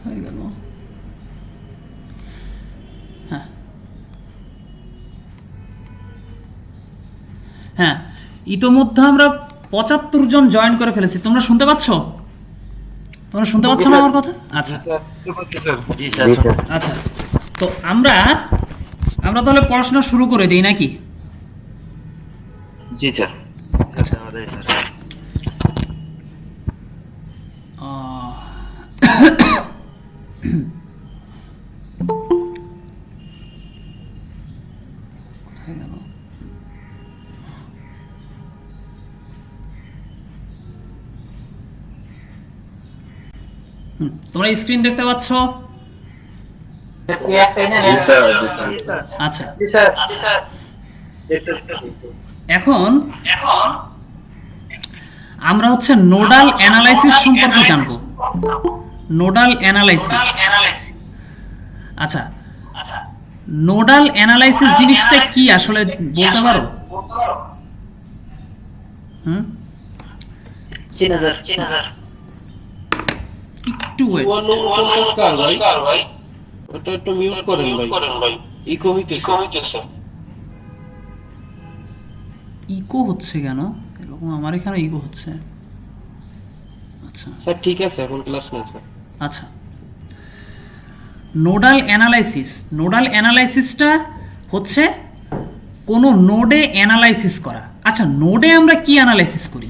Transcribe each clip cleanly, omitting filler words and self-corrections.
হয়ে গেল। হ্যাঁ হ্যাঁ, ইতোমধ্যে আমরা ৭৫ জন জয়েন করে ফেলেছি। তোমরা শুনতে পাচ্ছ? তোমরা শুনতে পাচ্ছ না আমার কথা? আচ্ছা আচ্ছা, তো আমরা আমরা তাহলে পড়াশোনা শুরু করে দিই নাকি? জি স্যার। আচ্ছা, কোথায় গেল? তোমরা স্ক্রিন দেখতে পাচ্ছ? আচ্ছা, এখন আমরা হচ্ছে নোডাল অ্যানালাইসিস সম্পর্কে জানবো। Nodal analysis. আচ্ছা, নোডাল অ্যানালাইসিস জিনিসটা কি আসলে বলতে পারো? হুম, একটু ওয়েট। ওটা একটু মিউট করেন ভাই, ইকো হইতেছে। ইকো হচ্ছে কেন এরকম? আমার এখানে ইকো হচ্ছে। আচ্ছা স্যার ঠিক আছে, এখন ক্লাস নেই স্যার। আচ্ছা, নোডাল অ্যানালাইসিস। নোডাল অ্যানালাইসিসটা হচ্ছে কোনো নোডে অ্যানালাইসিস করা। আচ্ছা, নোডে আমরা কি অ্যানালাইসিস করি?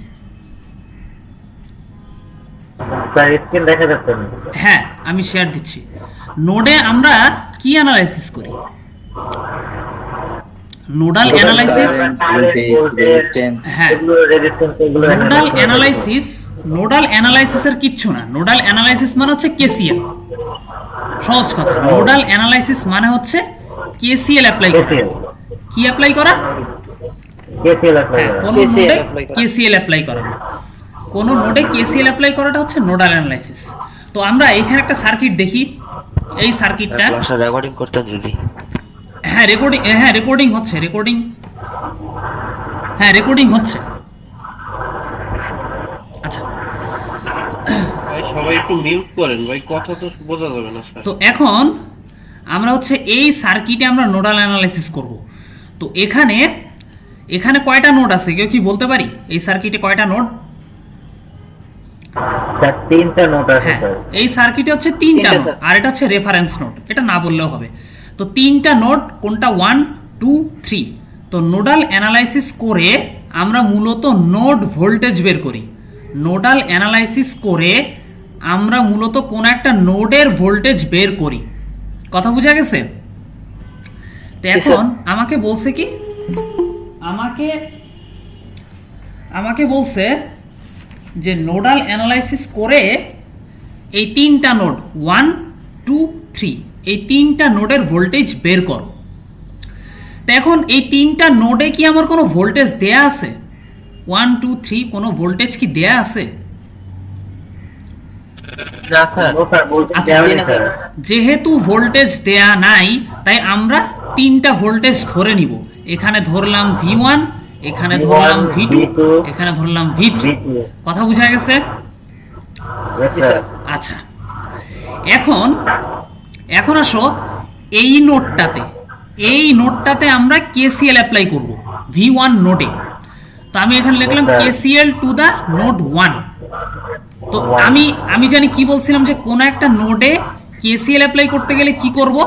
হ্যাঁ, আমি শেয়ার দিচ্ছি। নোডে আমরা কি অ্যানালাইসিস করি? নোডাল অ্যানালাইসিস, হ্যাঁ, নোডাল অ্যানালাইসিসের কিচ্ছু না। নোডাল অ্যানালাইসিস মানে হচ্ছে কেসিএল। সহজ কথা, নোডাল অ্যানালাইসিস মানে হচ্ছে কেসিএল অ্যাপ্লাই করা। কি অ্যাপ্লাই করা? কোন নোডে কেসিএল অ্যাপ্লাই করা। কোন নোডে কেসিএল অ্যাপ্লাই করাটা হচ্ছে নোডাল অ্যানালাইসিস। তো আমরা এখানে একটা সার্কিট দেখি। এই সার্কিটটা রেকর্ডিং করতেন যদি। হ্যাঁ রেকর্ডিং হচ্ছে। রেকর্ডিং হচ্ছে। আচ্ছা, ভাই সবাই একটু মিউট করেন ভাই, কথা তো বোঝা যাবে না স্যার। তো এখন আমরা হচ্ছে এই সার্কিটে আমরা নোডাল অ্যানালাইসিস করব। তো এখানে কয়টা নোড আছে কেউ কি বলতে পারি? এই সার্কিটে কয়টা নোড? তিনটা নোট আছে হ্যাঁ, স্যার। এই সার্কিটে হচ্ছে তিনটা নোড, আর এটা হচ্ছে রেফারেন্স নোড। এটা না বললেও হবে। তো তিনটা নোড কোনটা? 1 2 3। তো নোডাল অ্যানালাইসিস করে আমরা মূলত নোড ভোল্টেজ বের করি। নোডাল অ্যানালাইসিস করে আমরা মূলত কোন একটা নোডের ভোল্টেজ বের করি। কথা বোঝা গেছে? তো এখন আমাকে বলছে কি, আমাকে বলছে যে নোডাল অ্যানালাইসিস করে এই তিনটা নোড 1 2 3 এই তিনটা নোডের ভোল্টেজ বের করো। তো এখন এই তিনটা নোডে কি আমার কোনো ভোল্টেজ দেয়া আছে? 1 2 3 কোনো ভোল্টেজ কি দেয়া আছে? না স্যার, আচ্ছা, যেহেতু ভোল্টেজ দেয়া নাই তাই আমরা তিনটা ভোল্টেজ ধরে নিব। এখানে ধরলাম V1, এখানে ধরলাম V2, এখানে ধরলাম V3। কথা বোঝা গেছে? আচ্ছা, এখন আসো এই নোডটাতে আমরা কেসিএল অ্যাপ্লাই করব V1 নোডে। তো আমি এখানে লিখলাম কেসিএল টু দা নোড 1। তো আমি জানি কি বলছিলাম যে কোন একটা নোডে কেসিএল অ্যাপ্লাই করতে গেলে কি করব?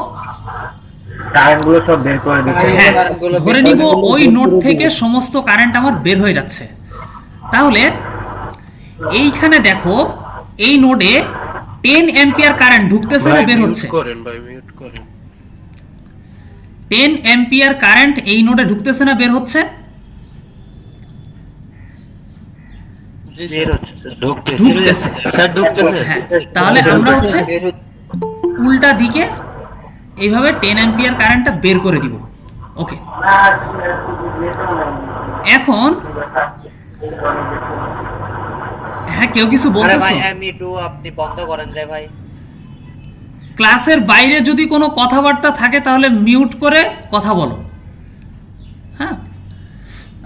কারেন্টগুলো সব বের করে দিতে হবে। হ্যাঁ, ধরে নিব ওই নোড থেকে সমস্ত কারেন্ট আমার বের হয়ে যাচ্ছে। তাহলে এইখানে দেখো, এই নোডে 10 অ্যাম্পিয়ার কারেন্ট ঢুকতেছে না বের হচ্ছে? করেন ভাই, মিউট করেন। 10 অ্যাম্পিয়ার কারেন্ট এই নোডে ঢুকতেছে না বের হচ্ছে? ঢুকতেছে। হ্যাঁ, তাহলে আমরা হচ্ছে উল্টা দিকে এইভাবে 10 অ্যাম্পিয়ার কারেন্টটা বের করে দিব। ওকে, এখন হ্যাঁ, কেউ কিছু বলতেছে? আপনি বন্ধ করেন রে ভাই। ক্লাসের বাইরে যদি কোনো কথাবার্তা থাকে তাহলে মিউট করে কথা বলো। হ্যাঁ,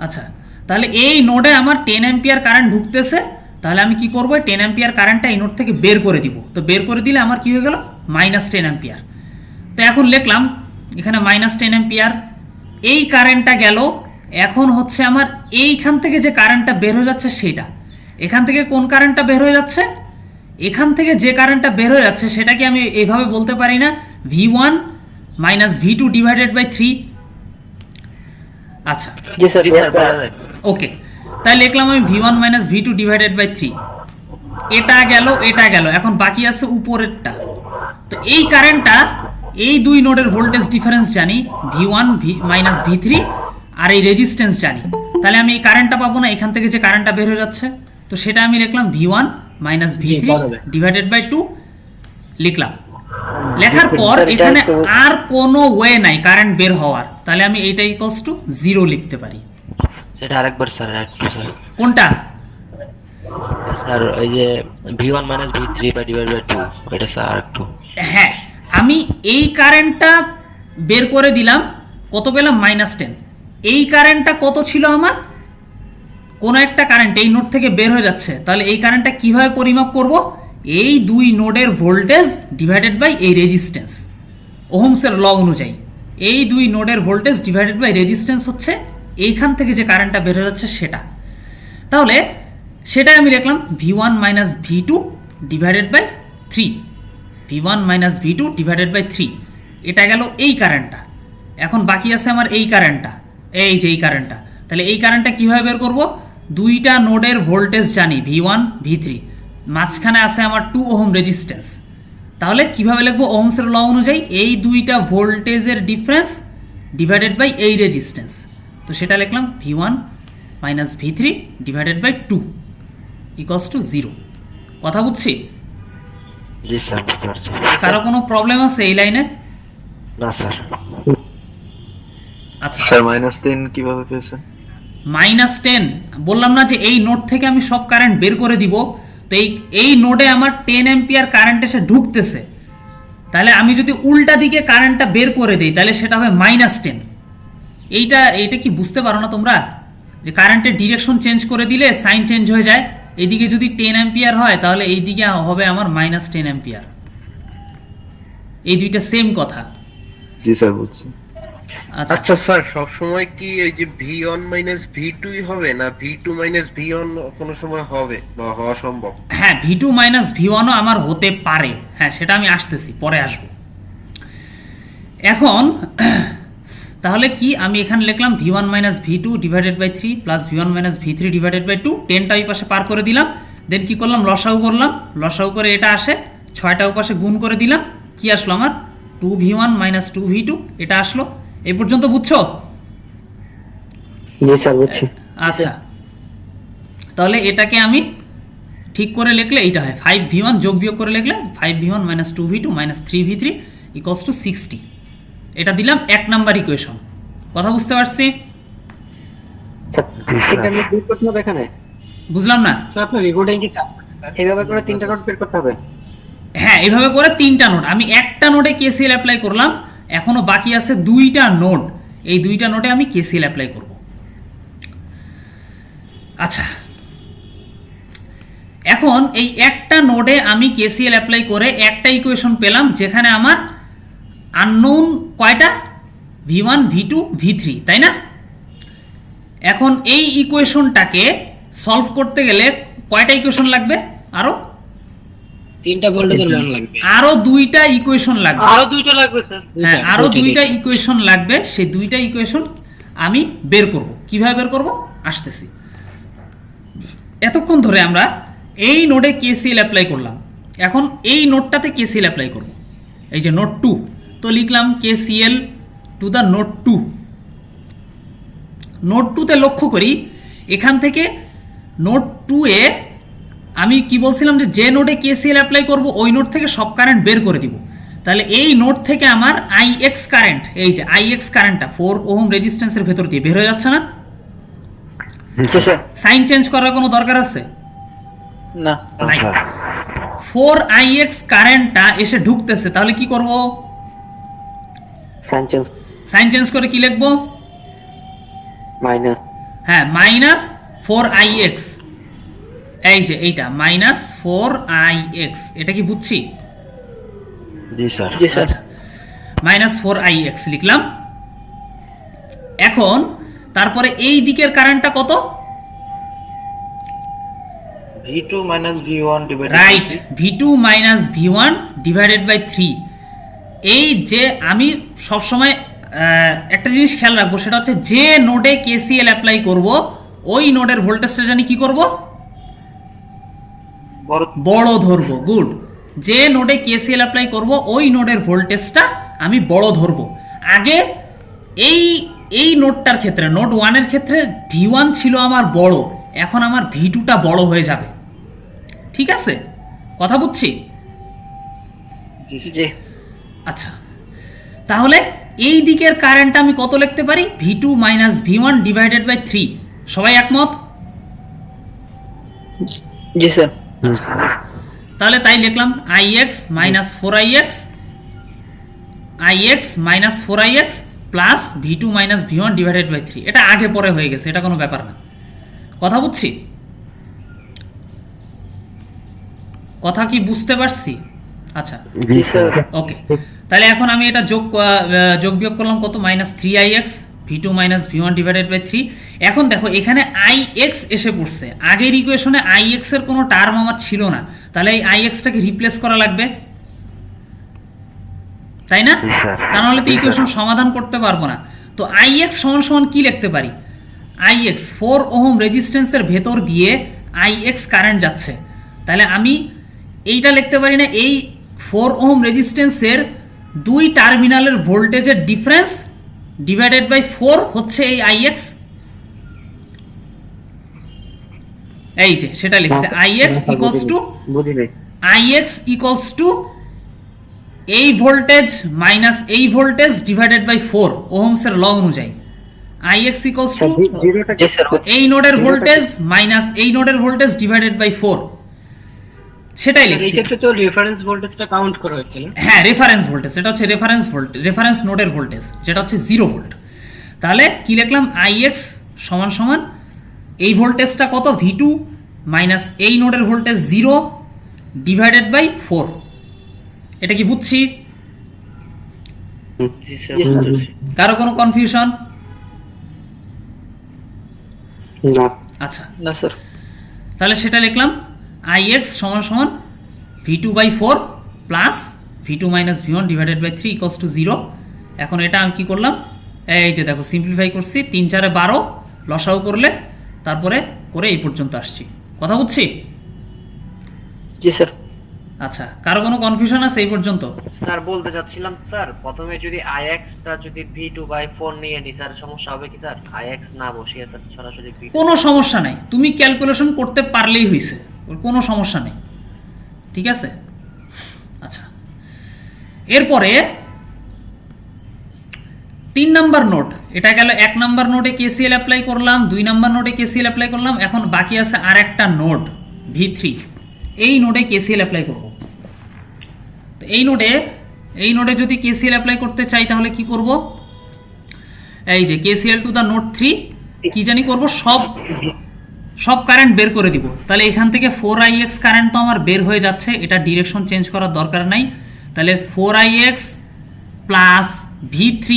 আচ্ছা, তাহলে এই নোডে আমার 10 অ্যাম্পিয়ার কারেন্ট ঢুকতেছে। তাহলে আমি কি করব, 10 অ্যাম্পিয়ার কারেন্টটা এই নোড থেকে বের করে দিব। তো বের করে দিলে আমার কি হয়ে গেল, -10 অ্যাম্পিয়ার। তো এখন লিখলাম এখানে -10 অ্যাম্পিয়ার, এই কারেন্টটা গেল। এখন হচ্ছে আমার এইখান থেকে যে কারেন্টটা বের হয়ে যাচ্ছে সেটা, এখান থেকে কোন কারেন্টটা বের হয়ে যাচ্ছে, এখান থেকে যে কারেন্টটা বের হয়ে যাচ্ছে সেটাকে আমি এইভাবে বলতে পারি না, V1 - V2 ডিভাইডেড বাই 3। আচ্ছা জি স্যার বলা যায়। ওকে, তাই লিখলাম আমি V1 - V2 ডিভাইডেড বাই 3। এটা গেল, এটা গেল, এখন বাকি আছে উপরেরটা। তো এই কারেন্টটা, এই দুই নোডের ভোল্টেজ ডিফারেন্স জানি, V1 - V3, আর এই রেজিস্ট্যান্স জানি। তাহলে আমি এই কারেন্টটা পাবো না, এখান থেকে যে কারেন্টটা বের হয়ে যাচ্ছে। তো সেটা আমি লিখলাম V1 - V3 ডিভাইডেড বাই 2 লিখলাম। লেখার পর এখানে আর কোনো ওয়ে নাই কারেন্ট বের হওয়ার, তাহলে আমি এইটা ইকুয়ালস টু 0 লিখতে পারি। সেটা আরেকবার স্যার, একটু স্যার। কোনটা? স্যার ওই যে V1 - V3 ডিভাইড বাই 2, এটা স্যার আরেকটু। হ্যাঁ, আমি এই কারেন্টটা বের করে দিলাম, কত পেলাম, -10। এই কারেন্টটা কত ছিল আমার, কোনো একটা কারেন্ট এই নোড থেকে বের হয়ে যাচ্ছে। তাহলে এই কারেন্টটা কিভাবে পরিমাপ করব, এই দুই নোডের ভোল্টেজ ডিভাইডেড বাই এই রেজিস্ট্যান্স, ওহমসের ল অনুযায়ী এই দুই নোডের ভোল্টেজ ডিভাইডেড বাই রেজিস্ট্যান্স হচ্ছে এইখান থেকে যে কারেন্টটা বের হয়ে যাচ্ছে সেটা। তাহলে সেটাই আমি লিখলাম V1 - V2 divided by 3, V1 - V2 divided by 3। এটা গেল এই কারেন্টটা। এখন বাকি আছে আমার এই কারেন্টটা, এই যে এই কারেন্টটা। তাহলে এই কারেন্টটা কীভাবে বের করব, দুইটা নোডের ভোল্টেজ জানি V1 V3, মাঝখানে আছে আমার 2 ওহম রেজিস্ট্যান্স। তাহলে কিভাবে লিখবো, ওহমসের ল অনুযায়ী এই দুইটা ভোল্টেজের ডিফারেন্স ডিভাইডেড বাই এই রেজিস্ট্যান্স। তো সেটা লিখলাম V1 - V3 divided by 2 equals to 0। কথা বুঝছি? জি স্যার, বুঝতে পারছি। কারো কোনো প্রবলেম আছে এই লাইনে? না স্যার। আচ্ছা স্যার -10 কিভাবে পেয়েছেন? -10 বললাম না যে এই নোড থেকে আমি সব কারেন্ট বের করে দিব। তো এই নোডে আমার 10 অ্যাম্পিয়ার কারেন্ট এসে ঢুকতেছে, তাহলে আমি যদি উল্টা দিকে কারেন্টটা বের করে দিই তাহলে সেটা হবে -10। এইটা কি বুঝতে পারো না তোমরা, যে কারেন্টের ডিরেকশন চেঞ্জ করে দিলে সাইন চেঞ্জ হয়ে যায়। এইদিকে যদি 10 অ্যাম্পিয়ার হয় তাহলে এই দিকে হবে আমার -10 অ্যাম্পিয়ার। এই দুইটা সেম কথা। জি স্যার, বুঝছি। আচ্ছা আচ্ছা স্যার, সব সময় কি এই যে V1 - V2 হবে না V2 - V1 কোনো সময় হবে বা হওয়া সম্ভব? হ্যাঁ, V2 - V1ও আমার হতে পারে, হ্যাঁ সেটা আমি আসতেছি, পরে আসব। এখন তাহলে কি আমি এখানে লিখলাম V1 - V2 divided by 3 plus V1 - V3 divided by 2, 10টা ওই পাশে পার করে দিলাম। দেন কি করলাম, লসাগু করলাম, লসাগু করে এটা আসে, 6টা ওই পাশে গুণ করে দিলাম, কি আসলো আমার 2V1 - 2V2, এটা আসলো। এই পর্যন্ত বুঝছো? জি স্যার বুঝছি। আচ্ছা, তাহলে এটাকে আমি ঠিক করে লিখলে এইটা হয় 5V1 যোগ বিয়োগ করে লিখলে 5V1 - 2V2 - 3V3 equals to 60। এটা দিলাম 1 নাম্বার ইকুয়েশন। কথা বুঝতে পারছি? এখানে বের করতে হবে, এখানে বুঝলাম না। এইভাবে করে 3টা নোট বের করতে হবে। হ্যাঁ, এইভাবে করে 3টা নোড, আমি একটা নোডে KCL অ্যাপ্লাই করলাম, এখনো বাকি আছে 2টা নোড, এই 2টা নোডে আমি KCL অ্যাপ্লাই করব। আচ্ছা, এখন এই একটা নোডে আমি KCL অ্যাপ্লাই করে একটা ইকুয়েশন পেলাম, যেখানে আমার আননোন কয়টা, V1 V2 V3, তাই না? এখন এই ইকুয়েশনটাকে সলভ করতে গেলে কয়টা ইকুয়েশন লাগবে, আরো 3টা ভোল্টেজের মান লাগবে, আরো 2টা ইকুয়েশন লাগবে, আরো 2টা লাগবে স্যার। হ্যাঁ আরো 2টা ইকুয়েশন লাগবে। সেই 2টা ইকুয়েশন আমি বের করব। কিভাবে বের করব আসতেছি। এতক্ষণ ধরে আমরা এই নোডে KCL অ্যাপ্লাই করলাম, এখন এই নোডটাতে KCL অ্যাপ্লাই করব। এই যে নোড 2, তো লিখলাম KCL to the node 2। Node 2তে লক্ষ্য করি, এখান থেকে নোড 2 এ আমি কি বলছিলাম, যে নোডে KCL অ্যাপ্লাই করব ওই নোড থেকে সব কারেন্ট বের করে দিব। তাহলে এই নোড থেকে আমার IX কারেন্ট, এই যে IX কারেন্টটা 4 ওহম রেজিস্ট্যান্সের ভেতর দিয়ে বের হয়ে যাচ্ছে না? সাইন চেঞ্জ করার কোনো দরকার আছে না, নাই। 4IX কারেন্টটা এসে ঢুকতেছে, তাহলে কি করব, সাইন চেঞ্জ করে কি লিখবো, মাইনাস। হ্যাঁ -4IX। এই যে এইটা -4ix, এটা কি বুঝছি? জি স্যার। জি স্যার। আচ্ছা, -4ix লিখলাম। এখন তারপরে এই দিকের কারেন্টটা কত? V2 minus V1 divided by right, V2 minus V1 divided by 3। এই যে আমি সবসময় একটা জিনিস খেয়াল রাখবো, সেটা হচ্ছে যে নোডে কেসিএল অ্যাপ্লাই করব ওই নোডের ভোল্টেজটা জানি কি করব, বড় ধরবো। গুড, যে নোডে কেসিএল অ্যাপ্লাই করব ওই নোডের ভোল্টেজটা আমি বড় ধরবো। আগে এই নোডটার ক্ষেত্রে, নোড 1 এর ক্ষেত্রে V1 ছিল আমার বড়, এখন আমার V2টা বড় হয়ে যাবে। ঠিক আছে, কথা বুঝছি? জি। আচ্ছা, তাহলে এই দিকের কারেন্ট আমি কত লিখতে পারি? V2 minus V1 divided by 3। সবাই একমত? জি স্যার। তাহলে তাই লিখলাম ix minus 4ix, ix minus 4ix plus V2 minus V1 divided by 3। এটা আগে পরে হয়ে গেছে, এটা কোনো ব্যাপার না। কথা বুঝছি? কথা কি বুঝতে পারছি? আচ্ছা, জি স্যার। ওকে, তাহলে এখন আমি এটা যোগ বিয়োগ করলাম কত? -3ix V2 minus V1 divided by 3। এখন দেখো এখানে ix এসে পড়ছে, আগের ইকুয়েশনে ix এর কোনো টার্ম আমার ছিল না, তাহলে এই ix টাকে রিপ্লেস করা লাগবে, তাই না? তা নাহলে তো ইকুয়েশন সমাধান করতে পারবো না। তো ix সমান সমান কি লিখতে পারি? ix 4 ওহম রেজিস্ট্যান্সের ভেতর দিয়ে ix কারেন্ট যাচ্ছে, তাহলে আমি এইটা লিখতে পারি না, এই 4 ওহম রেজিস্ট্যান্সের দুই টার্মিনালের ভোল্টেজের ডিফারেন্স ডিভাইডেড বাই 4 হচ্ছে এই ix। এই যে সেটা লিখছে ix ইকুয়ালস টু, বুঝিনি। ix ইকুয়ালস টু এই ভোল্টেজ মাইনাস এই ভোল্টেজ ডিভাইডেড বাই 4 ওহমসের ল অনুযায়ী। ix ইকুয়ালস টু জিরোটা জি স্যার। এই নোডের ভোল্টেজ মাইনাস এই নোডের ভোল্টেজ ডিভাইডেড বাই 4, সেটাই এই লিখছি। ক্ষেত্রে তো রেফারেন্স ভোল্টেজটা কাউন্ট করা হচ্ছে না। হ্যাঁ, রেফারেন্স ভোল্টেজ, এটা হচ্ছে রেফারেন্স নোডের ভোল্টেজ, যেটা হচ্ছে 0 ভোল্ট। তাহলে কি লিখলাম? ix সমান সমান এই ভোল্টেজটা কত? V2 মাইনাস এই নোডের ভোল্টেজ 0 ডিভাইডেড বাই 4। এটা কি বুঝছি? জি স্যার। কারো কোনো কনফিউশন? না। আচ্ছা, না স্যার। তাহলে সেটা লিখলাম ix সমান সমান V2 by 4 plus V2 minus V1 divided by 3 equals to 0। এখন এটা আমি কি করলাম? এই যে দেখো সিম্পলিফাই করছি, 3 4 12 লসাও করলে তারপরে করে এই পর্যন্ত আসছি। কথা বুঝছি? জি স্যার। আচ্ছা, কারো কোনো কনফিউশন আছে এই পর্যন্ত? স্যার বলতে চাচ্ছিলাম স্যার, প্রথমে যদি ix টা যদি V2/4 নিয়ে নিই স্যার, সমস্যা হবে কি স্যার? ix না বসিয়ে স্যার সরাসরি V2। কোনো সমস্যা নাই, তুমি ক্যালকুলেশন করতে পারলেই হইছে, ওর কোনো সমস্যা নেই। ঠিক আছে? আচ্ছা, এরপরে 3 নাম্বার নোট, এটা গেল 1 নাম্বার নোটে কেসিএল অ্যাপ্লাই করলাম, 2 নাম্বার নোটে কেসিএল অ্যাপ্লাই করলাম। এখন বাকি আছে আর একটা নোট V3, এই নোটে কেসিএল অ্যাপ্লাই করব। তো এই নোটে যদি কেসিএল অ্যাপ্লাই করতে চাই তাহলে কি করব? এই যে কেসিএল টু দ্য নোট 3 কি জানি করব, সব কারেন্ট বের করে দিব। তাহলে এখান থেকে 4ix কারেন্ট তো আমার বের হয়ে যাচ্ছে, এটা ডিরেকশন চেঞ্জ করার দরকার নাই। তাহলে 4ix plus V3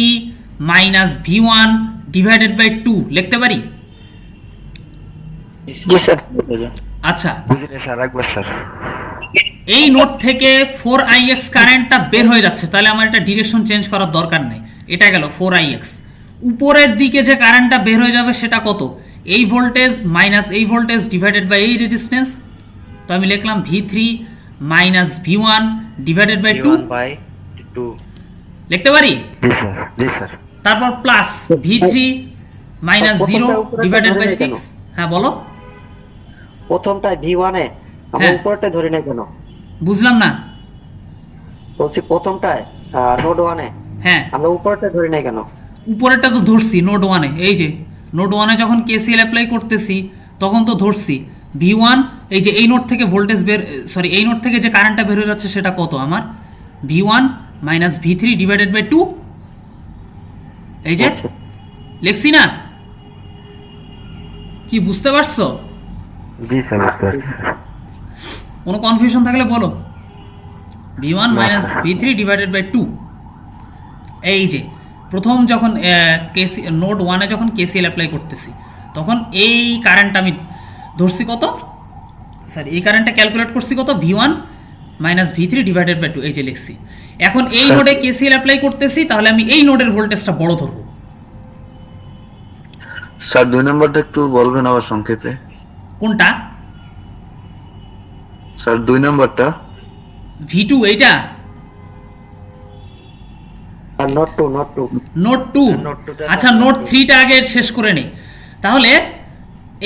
minus V1 divided by 2 লিখতে পারি। জি স্যার। আচ্ছা, বুঝিনি স্যার, একবার স্যার। এই নোট থেকে 4ix কারেন্টটা বের হয়ে যাচ্ছে, তাহলে আমার এটা ডিরেকশন চেঞ্জ করার দরকার নেই। এটা গেল 4ix। উপরের দিকে যে কারেন্টটা বের হয়ে যাবে সেটা কত? এই ভোল্টেজ মাইনাস এই ভোল্টেজ ডিভাইডেড বাই এই রেজিস্ট্যান্স। তো আমি লিখলাম V3 minus V1 divided by 2 লিখতে পারি। জি স্যার, জি স্যার। তারপর plus V3 minus 0 divided by 6। হ্যাঁ বলো। প্রথমটা V1 এ আমরা হ্যাঁ। উপরটা ধরি নাই কেন? বুঝলাম না। বলছি প্রথমটায় নোড 1 এ হ্যাঁ, আমরা উপরটা ধরি নাই কেন? উপরেরটা তো ধরছি নোড 1 এ। এই যে নোড 1 এ যখন কেসিএল অ্যাপ্লাই করতেছি তখন তো ধরছি V1, এই যে এই নোড থেকে ভোল্টেজ এই নোড থেকে যে কারেন্টটা বের হয়ে যাচ্ছে সেটা কত আমার? V1 minus V3 divided by 2। এই যে লিখছি না, কি বুঝতে পারছো? জি স্যার বুঝতে পারছি। কোনো কনফিউশন থাকলে বলো। v1 minus v3 divided by 2। এই যে প্রথম যখন কেসি নোড 1-এ যখন কেসিএল অ্যাপ্লাই করতেছি তখন এই কারেন্ট আমি ধরছি কত, সরি এই কারেন্টটা ক্যালকুলেট করছি কত, v1 minus v3 divided by 2, এই যে লিখছি। এখন এই নোডে কেসিএল অ্যাপ্লাই করতেছি, তাহলে আমি এই নোডের ভোল্টেজটা বড় ধরবো। স্যার 2 নম্বরটা একটু বলবেন আবার সংক্ষেপে। কোনটা? স্যার 2 নম্বরটা। v2 এইটা, নট টু নোড 2। নোড 2 আচ্ছা নোড 3টা আগে শেষ করে নেই। তাহলে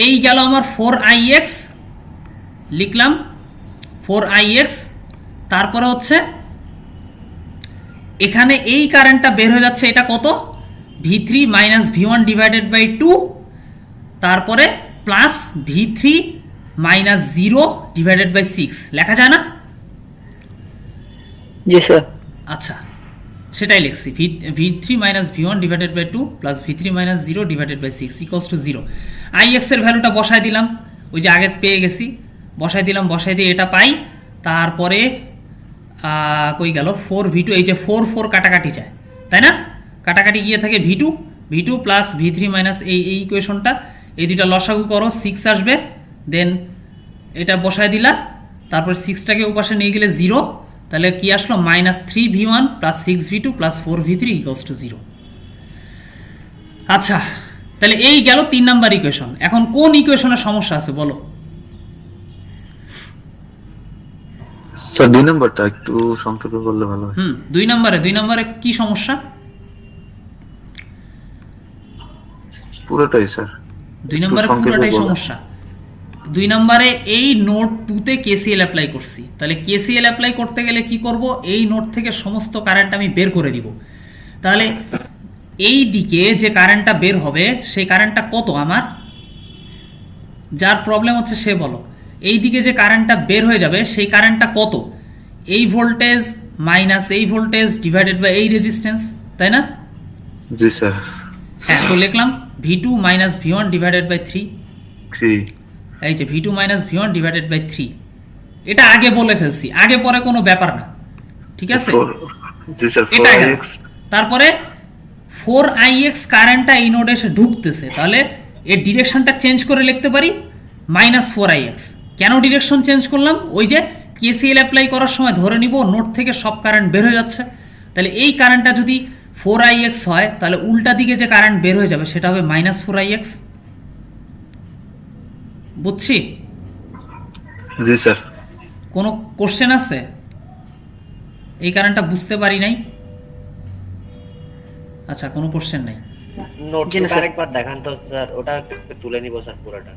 এই গেল আমার 4ix, লিখলাম 4ix। তারপরে হচ্ছে এখানে এই কারেন্টটা বের হয়ে যাচ্ছে, এটা কত, v3 minus v1 divided by 2, তারপরে plus v3 minus 0 divided by 6 লেখা যায় না? জি স্যার। আচ্ছা সেটাই লিখছি, v3 minus v1 divided by 2 plus v3 minus 0 divided by 6 equals to 0। ix এর ভ্যালুটা বসাই দিলাম, ওই যে আগে পেয়ে গেছি, বসাই দিলাম, বসাই দিয়ে এটা পাই। তারপরে কই গেল 4v2, এই যে 4 কাটাকাটি যায় তাই না, কাটাকাটি গিয়ে থাকে v2 প্লাস v3 মাইনাস এই ইকুয়েশনটা, এই দুইটা লসাগু করো 6 আসবে, দেন এটা বসায় দিলা, তারপর 6টাকে ওপাশে নিয়ে গেলে 0, তাহলে কি আসলো, minus 3v1 plus 6v2 plus 4v3 equals to 0। আচ্ছা তাহলে এই গেল 3 নাম্বার ইকুয়েশন। এখন কোন ইকুয়েশনের সমস্যা আছে বলো? স্যার 2 নম্বরটা একটু সংক্ষেপে বললে ভালো হয়। 2 নম্বরে কি সমস্যা? পুরোটাই স্যার। 2 নম্বরে সংক্ষেপে পুরোটাই বলো। সমস্যা। 2 নম্বরে এই নোড 2-তে কেসিএল অ্যাপ্লাই করছি, তাহলে কেসিএল অ্যাপ্লাই করতে গেলে কি করব, এই নোড থেকে সমস্ত কারেন্ট আমি বের করে দিব। তাহলে এই দিকে যে কারেন্টটা বের হবে সেই কারেন্টটা কত আমার, যার প্রবলেম হচ্ছে সে বলো। এই দিকে যে কারেন্টটা বের হয়ে যাবে সেই কারেন্টটা কত, এই ভোল্টেজ মাইনাস এই ভোল্টেজ ডিভাইডেড বাই এই রেজিস্ট্যান্স, তাই না? জি স্যার। হ্যাঁ, তো লিখলাম v2 minus v1 divided by 3। 3। এই যে v2 minus v1 divided by 3, এটা আগে বলে ফেলছি, আগে পরে কোনো ব্যাপার না, ঠিক আছে? জি স্যার। এটা গেল। 4ix। তারপরে 4ix কারেন্টটা এই নোডে এসে ঢুকতেছে, তাহলে এর ডিরেকশনটা চেঞ্জ করে লিখতে পারি মাইনাস 4ix। কেন ডিরেকশন চেঞ্জ করলাম, ওই যে কেসিএল অ্যাপ্লাই করার সময় ধরে নিব নোড থেকে সব কারেন্ট বের হয়ে যাচ্ছে, তাহলে এই কারেন্টটা যদি 4ix হয় তাহলে উল্টা দিকে যে কারেন্ট বের হয়ে যাবে সেটা হবে মাইনাস 4ix। বুঝছি? জি স্যার। কোনো কোশ্চেন আছে? এই কারেন্টটা বুঝতে পারি নাই। আচ্ছা কোনো কোশ্চেন নাই। নোট জি না, স্যার। আরেকবার দেখান তো স্যার, ওটা তুলে নিব স্যার পুরোটা।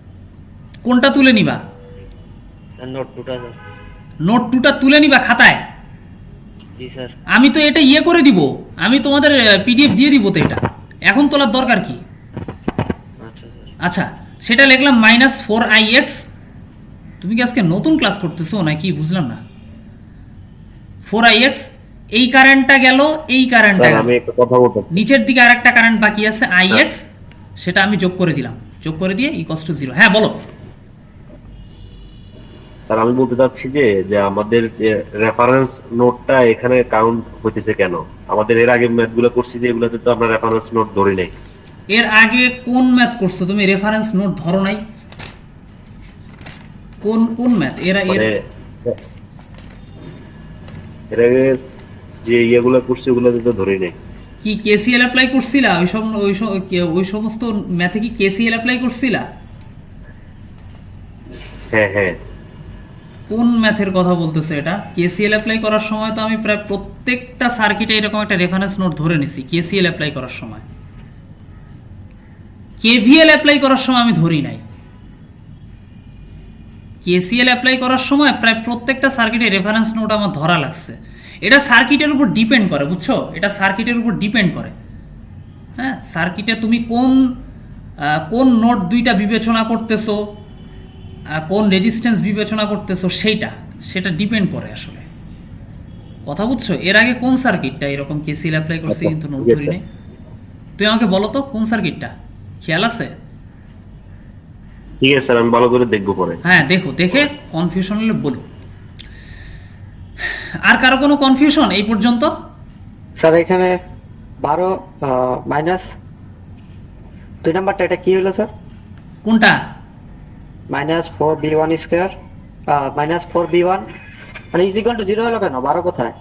কোনটা তুলে নিবা? নোট 2টা স্যার। নোট 2টা তুলে নিবা খাতায়? জি স্যার। আমি তো এটা ইয়ে করে দিব, আমি তোমাদের পিডিএফ দিয়ে দিব, তো এটা এখন তোলার দরকার কি? আচ্ছা স্যার। আচ্ছা সেটা লিখলাম মাইনাস 4ix। তুমি কি আজকে নতুন ক্লাস করতেছো নাকি বুঝলাম না। 4ix, এই কারেন্টটা গেল, এই কারেন্টটা গেল, আমি একটা কথা বলতে নিচের দিকে আরেকটা কারেন্ট বাকি আছে ix, সেটা আমি যোগ করে দিলাম, যোগ করে দিয়ে ইকুয়ালস টু 0। হ্যাঁ বলো। স্যার আমি বলতে চাচ্ছি যে আমাদের যে রেফারেন্স নোটটা এখানে কাউন্ট হইতেছে কেন? আমাদের এর আগে ম্যাথগুলো করছি যে এগুলোতে তো আমরা রেফারেন্স নোট ধরি নাই। এর আগে কোন ম্যাথ করছো তুমি রেফারেন্স নোট ধরো নাই? কোন ম্যাথ? এর মানে এর আগে যে ইয়েগুলো করছি ওগুলোতে তো ধরি নাই। কি কেসিএল অ্যাপ্লাই করছিলা? ওই সমস্ত ম্যাথে কি কেসিএল অ্যাপ্লাই করছিলা? হ্যাঁ হ্যাঁ। কোন ম্যাথের কথা বলতেছে এটা? কেসিএল অ্যাপ্লাই করার সময় তো আমি প্রায় প্রত্যেকটা সার্কিটে এরকম একটা রেফারেন্স নোট ধরে নিছি কেসিএল অ্যাপ্লাই করার সময়। কেভিএল অ্যাপ্লাই করার সময় আমি ধরি নাই। কেসিএল অ্যাপ্লাই করার সময় প্রায় প্রত্যেকটা সার্কিটে রেফারেন্স নোট আমার ধরা লাগছে। এটা সার্কিটের উপর ডিপেন্ড করে, বুঝছো? এটা সার্কিটের উপর ডিপেন্ড করে। হ্যাঁ, সার্কিটে তুমি কোন নোট দুইটা বিবেচনা করতেছো, কোন রেজিস্ট্যান্স বিবেচনা করতেছো, সেটা ডিপেন্ড করে আসলে। কথা বুঝছো? এর আগে কোন সার্কিটটা এরকম কেসিএল অ্যাপ্লাই করছে কিন্তু নোট ধরি নাই? তুই আমাকে বলো তো কোন সার্কিটটা, খেয়াল আছে? ঠিক আছে স্যার, আমি ভালো করে দেখবো পরে। হ্যাঁ দেখো, দেখে কনফিউশন হলে বলো। আর কারো কোনো কনফিউশন এই পর্যন্ত? স্যার এখানে 12 মাইনাস 2 নাম্বারটা এটা কি হলো স্যার? কোনটা? -4b1 স্কয়ার -4b1 মানে ইজ ইকুয়াল টু 0 হলো কেন? 12 কোথায়?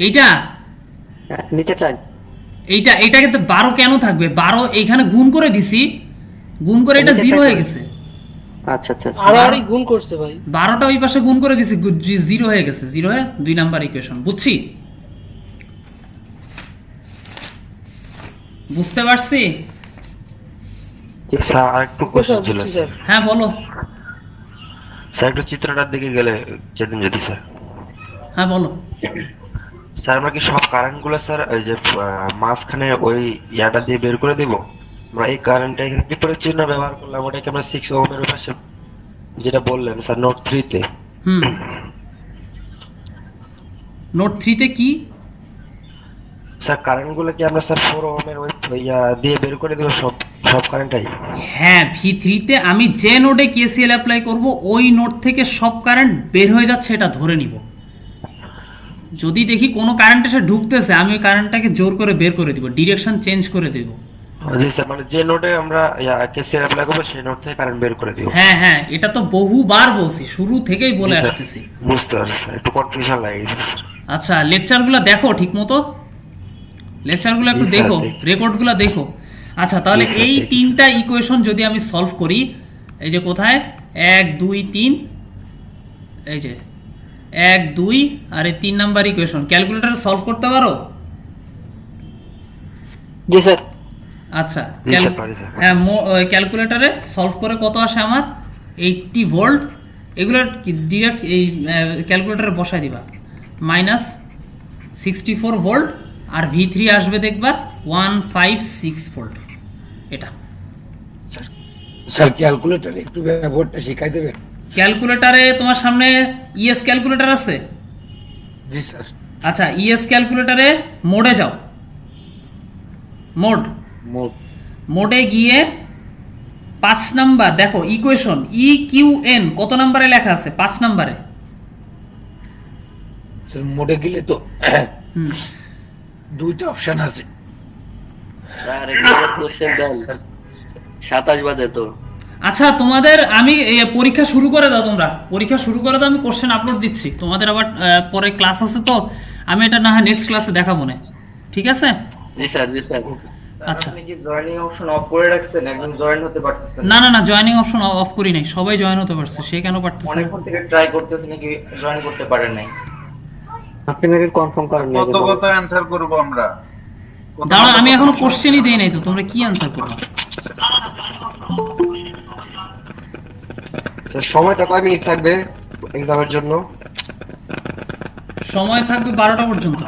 এইটা নিচের লাইন। এইটাকে তো 12 কেন থাকবে? 12 এইখানে গুণ করে দিছি, গুণ করে এটা 0 হয়ে গেছে। আচ্ছা আচ্ছা আচ্ছা। আড়াআড়ি গুণ করছে ভাই। 12টা ওই পাশে গুণ করে দিছি, 0 হয়ে গেছে, 0 হয়ে 2 নাম্বার ইকুয়েশন। বুঝছি, বুঝতে পারছি। স্যার আরেকটু কোশ্চেন ছিল বুঝছি স্যার। হ্যাঁ বলো। স্যার একটু চিত্রটার দিকে গেলে যেতেন যদি স্যার। হ্যাঁ বলো। স্যার আমরা কি সব কারেন্ট গুলো স্যার ওই যে মাঝখানে ওই ইয়াটা দিয়ে বের করে দেব? আমরা এই কারেন্টটা এখানে বিপরীত চিহ্ন ব্যবহার করলাম, ওটাকে আমরা 6 ওহমের পাশে যেটা বললেন স্যার নোট 3 তে। হুম, নোট 3 তে কি? স্যার কারেন্ট গুলো কি আমরা স্যার 4 ওহমের ওই ইয়া দিয়ে বের করে দেব সব সব কারেন্টটাই? হ্যাঁ, V3 তে আমি যে নোডে KCL অ্যাপ্লাই করব ওই নোড থেকে সব কারেন্ট বের হয়ে যাচ্ছে এটা ধরে নিব। যদি দেখি কোনো কারেন্ট এসে ঢুকতেছে, আমি ওই কারেন্টটাকে জোর করে বের করে দিব, ডিরেকশন চেঞ্জ করে দেব। জি স্যার, মানে যে নোডে আমরা কেসিআর অ্যাপ্লাই করব সেই নোড থেকে কারেন্ট বের করে দিব। হ্যাঁ হ্যাঁ, এটা তো বহুবার বলছি, শুরু থেকেই বলে জি স্যার, আসতেছি। বুঝতে পারছি স্যার, একটু কনফিউশন লাগে গেছে স্যার। আচ্ছা, লেকচারগুলো দেখো ঠিক মতো, লেকচারগুলো একটু জি স্যার, দেখো, দেখি। রেকর্ডগুলো দেখো। আচ্ছা, তাহলে জি স্যার, এই দেখি। 3টা ইকুয়েশন যদি আমি সলভ করি, এই যে কোথায় 1 2 3, এই যে 1 2 আর এই 3 নাম্বার ইকুয়েশন ক্যালকুলেটরে সলভ করতে পারো? জি স্যার। আচ্ছা, জি স্যার, পারি স্যার। হ্যাঁ, ক্যালকুলেটরে সলভ করে কত আসে আমার? 80 ভোল্ট। এগুলো ডিরেক্ট এই ক্যালকুলেটরে বসাই দিবা, -64 ভোল্ট, আর V3 আসবে দেখবা 156 ভোল্ট। এটা স্যার ক্যালকুলেটর একটু ব্যবহারটা শিখাই দেবেন? ক্যালকুলেটরে তোমার সামনে ইএস ক্যালকুলেটর আছে? জি স্যার। আচ্ছা, ইএস ক্যালকুলেটরে মোডে যাও, মোডে গিয়ে 5 নাম্বার দেখো ইকুয়েশন EQN কত নম্বরে লেখা আছে? 5 নম্বরে। স্যার মোডে গেলে তো হুম, 2টা অপশন আছে। স্যার একটা কোশ্চেন দেন, 27 বাজে তো। আচ্ছা তোমাদের আমি পরীক্ষা শুরু করে দাও, তোমরা পরীক্ষা শুরু করে দাও, আমি কোশ্চেন আপলোড দিচ্ছি। তোমাদের আবার পরে ক্লাস আছে তো, আমি এটা না হয় নেক্সট ক্লাসে দেখাবো না, ঠিক আছে? জি স্যার, জি স্যার। আচ্ছা, আপনি কি জয়েনিং অপশন অফ করে রাখছেন? একজন জয়েন হতে পারতেছে না না না, জয়েনিং অপশন অফ করি নাই, সবাই জয়েন হতে পারছে, সে কেন পারতেছে না? অনেকক্ষণ থেকে ট্রাই করতেছে নাকি জয়েন করতে পারেন নাই? আপনি নাকি কনফার্ম করেন নাই? কত কত অ্যানসার করব আমরা? দাঁড়া, আমি এখনো কোশ্চেনই দেই নাই তো, তোমরা কি অ্যান্সার করবে? সময়টা কয় মিনিট থাকবে এক্সামের জন্য? সময় থাকবে 12টা পর্যন্ত।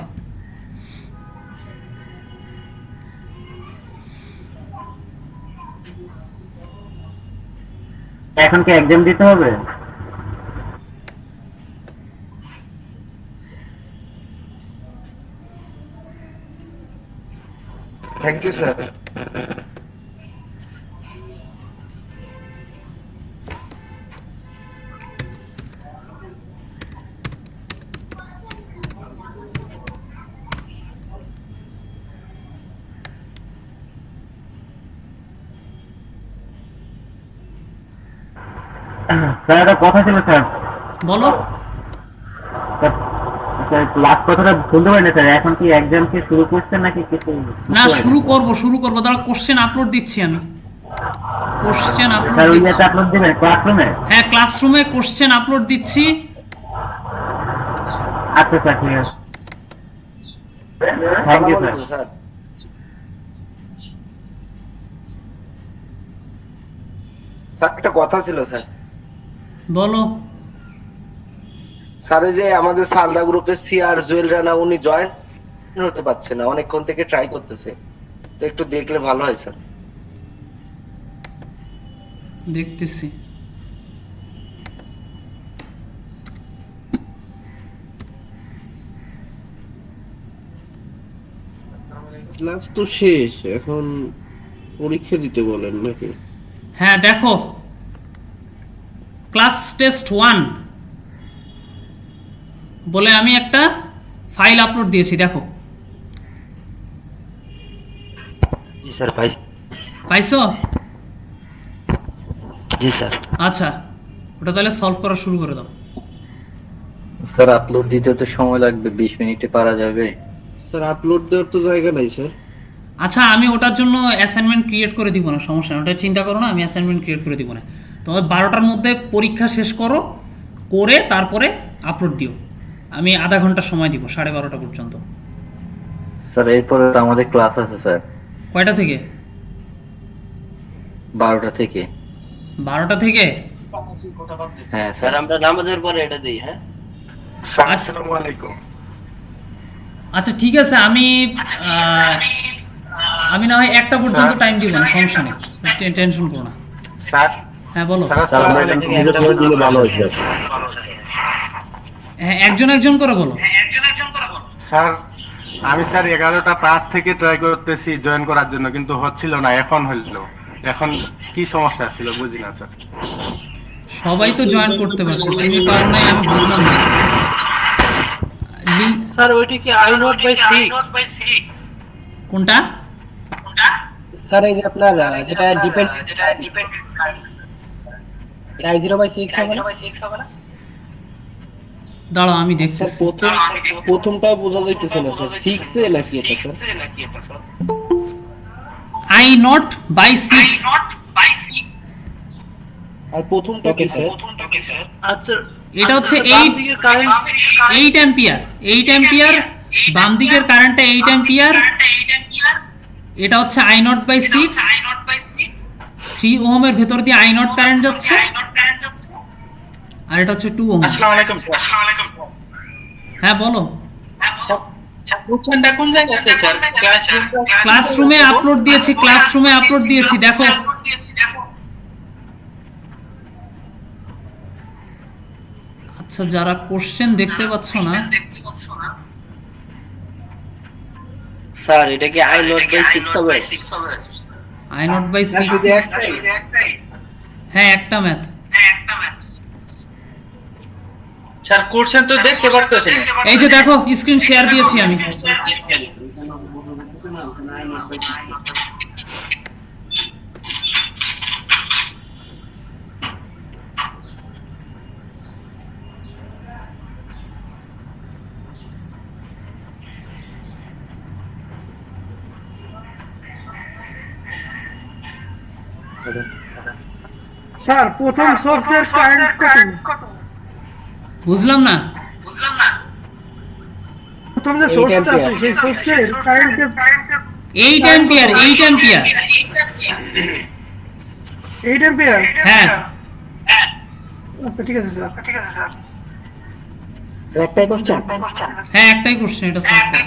এখন কি এক্সাম দিতে হবে? Thank you sir. স্যার একটা কথা ছিল স্যার। বলো। লাস্ট কথাটা শুনতে পারি না স্যার, এখন কি এক্সাম কি শুরু করছেন নাকি কিছু? না, শুরু করব, দাঁড়া কোশ্চেন আপলোড দিচ্ছি আমি, কোশ্চেন আপলোড স্যার ওই দিচ্ছি। ইয়েতে আপলোড দিবেন ক্লাসরুমে? হ্যাঁ, ক্লাসরুমে কোশ্চেন আপলোড দিচ্ছি। আচ্ছা স্যার, ঠিক আছে, থ্যাংক ইউ স্যার। স্যার একটা কথা ছিল স্যার। বলো। স্যার ওই যে আমাদের সালদা গ্রুপের সিআর জুয়েল রানা, উনি জয়েন হতে পারছে না, অনেকক্ষণ থেকে ট্রাই করতেছে, তো একটু দেখলে ভালো হয় স্যার। দেখতেছি। ক্লাস তো শেষ, এখন পরীক্ষা দিতে বলেন নাকি? হ্যাঁ দেখো, ক্লাস টেস্ট 1 বলে আমি একটা ফাইল আপলোড দিয়েছি, দেখো। জি স্যার ভাই। পাইছো? জি স্যার। আচ্ছা, ওটা তাহলে সলভ করা শুরু করে দাও। স্যার আপলোড দিতে তো সময় লাগবে, 20 মিনিটে পারা যাবে? স্যার আপলোড দেওয়ার তো জায়গা নাই স্যার। আচ্ছা, আমি ওটার জন্য অ্যাসাইনমেন্ট ক্রিয়েট করে দিব না, সমস্যা নেই, ওটা চিন্তা করো না, আমি অ্যাসাইনমেন্ট ক্রিয়েট করে দিব না। তোমার 12টার মধ্যে পরীক্ষা শেষ করো, করে তারপরে আপলোড দিও। আমি আধা ঘন্টা সময় দিব, 12:30 পর্যন্ত। স্যার এরপরে তো আমাদের ক্লাস আছে স্যার। কয়টা থেকে? 12টা থেকে। 12টা থেকে? হ্যাঁ স্যার আমরা নামাজের পরে এটা দেই। হ্যাঁ আসসালামু আলাইকুম। আচ্ছা ঠিক আছে, আমি না হয় 1টা পর্যন্ত টাইম দিব না, সমস্যা নেই, টেনশন করো না। স্যার। হ্যাঁ বলো। স্যার আমরা এটা কমপ্লিট করে দিলে ভালো হতো। হ্যাঁ, একজন একজন করে বলো। স্যার আমি স্যার 11টা 5 থেকে ট্রাই করতেছি জয়েন করার জন্য, কিন্তু হচ্ছিল না, এখন হইল। এখন কি সমস্যা ছিল বুঝি না স্যার। সবাই তো জয়েন করতে পারছে, তুমি পারো নাই, আমি বুঝলাম না। স্যার ওইটা কি আই নট বাই 6? কোনটা? স্যার এই যে আপনার যেটা ডিপেন্ড আই 0/6 হবে না? দাঁড়াও আমি দেখতেছি। প্রথমটা বোঝা যাইতেছে না স্যার, 6 এ নাকি এটা স্যার? I not by 6। আর প্রথমটা কি স্যার? আচ্ছা এটা হচ্ছে 8 অ্যাম্পিয়ার। 8 অ্যাম্পিয়ার বাম দিকের কারেন্টটা 8 অ্যাম্পিয়ার। এটা হচ্ছে আই নট বাই 6। 3 ওহমের ভেতর দিয়ে আই নট কারেন্ট যাচ্ছে, আর এটা হচ্ছে 2 ওহম। আসসালামু আলাইকুম। হ্যাঁ বলো। কোশ্চেনটা কোন জায়গাতে স্যার? ক্লাসরুমে আপলোড দিয়েছি, দেখো। আচ্ছা, যারা কোশ্চেন দেখতে পাচ্ছ না, স্যার এটা কি আই নট বাই 6 হবে? I not by 6। হ্যাঁ, একটা ম্যাথ। স্যার কোশ্চেন তো দেখতে পাচ্ছেন না। এই যে দেখো, স্ক্রিন শেয়ার দিয়েছি আমি। স্যার প্রথম সোর্সের কারেন্ট কত? বুঝলাম না। প্রথম যে সোর্সটা আছে সেই সোর্সের কারেন্ট 8 অ্যাম্পিয়ার। 8 অ্যাম্পিয়ার। 8 অ্যাম্পিয়ার। হ্যাঁ। আচ্ছা ঠিক আছে স্যার। একটাই কোশ্চেন। হ্যাঁ, একটাই কোশ্চেন, এটা সলভ করো।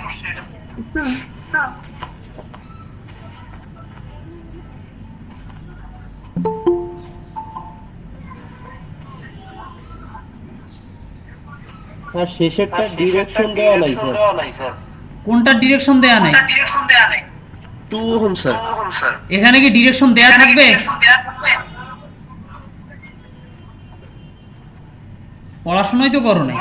স্যার শেষেরটা ডিরেকশন দেওয়া নাই স্যার। কোনটা ডিরেকশন দেয়া নাই? 2 ওহম স্যার। এখানে কি ডিরেকশন দেয়া থাকবে? পড়াশোনাই তো করো নাই।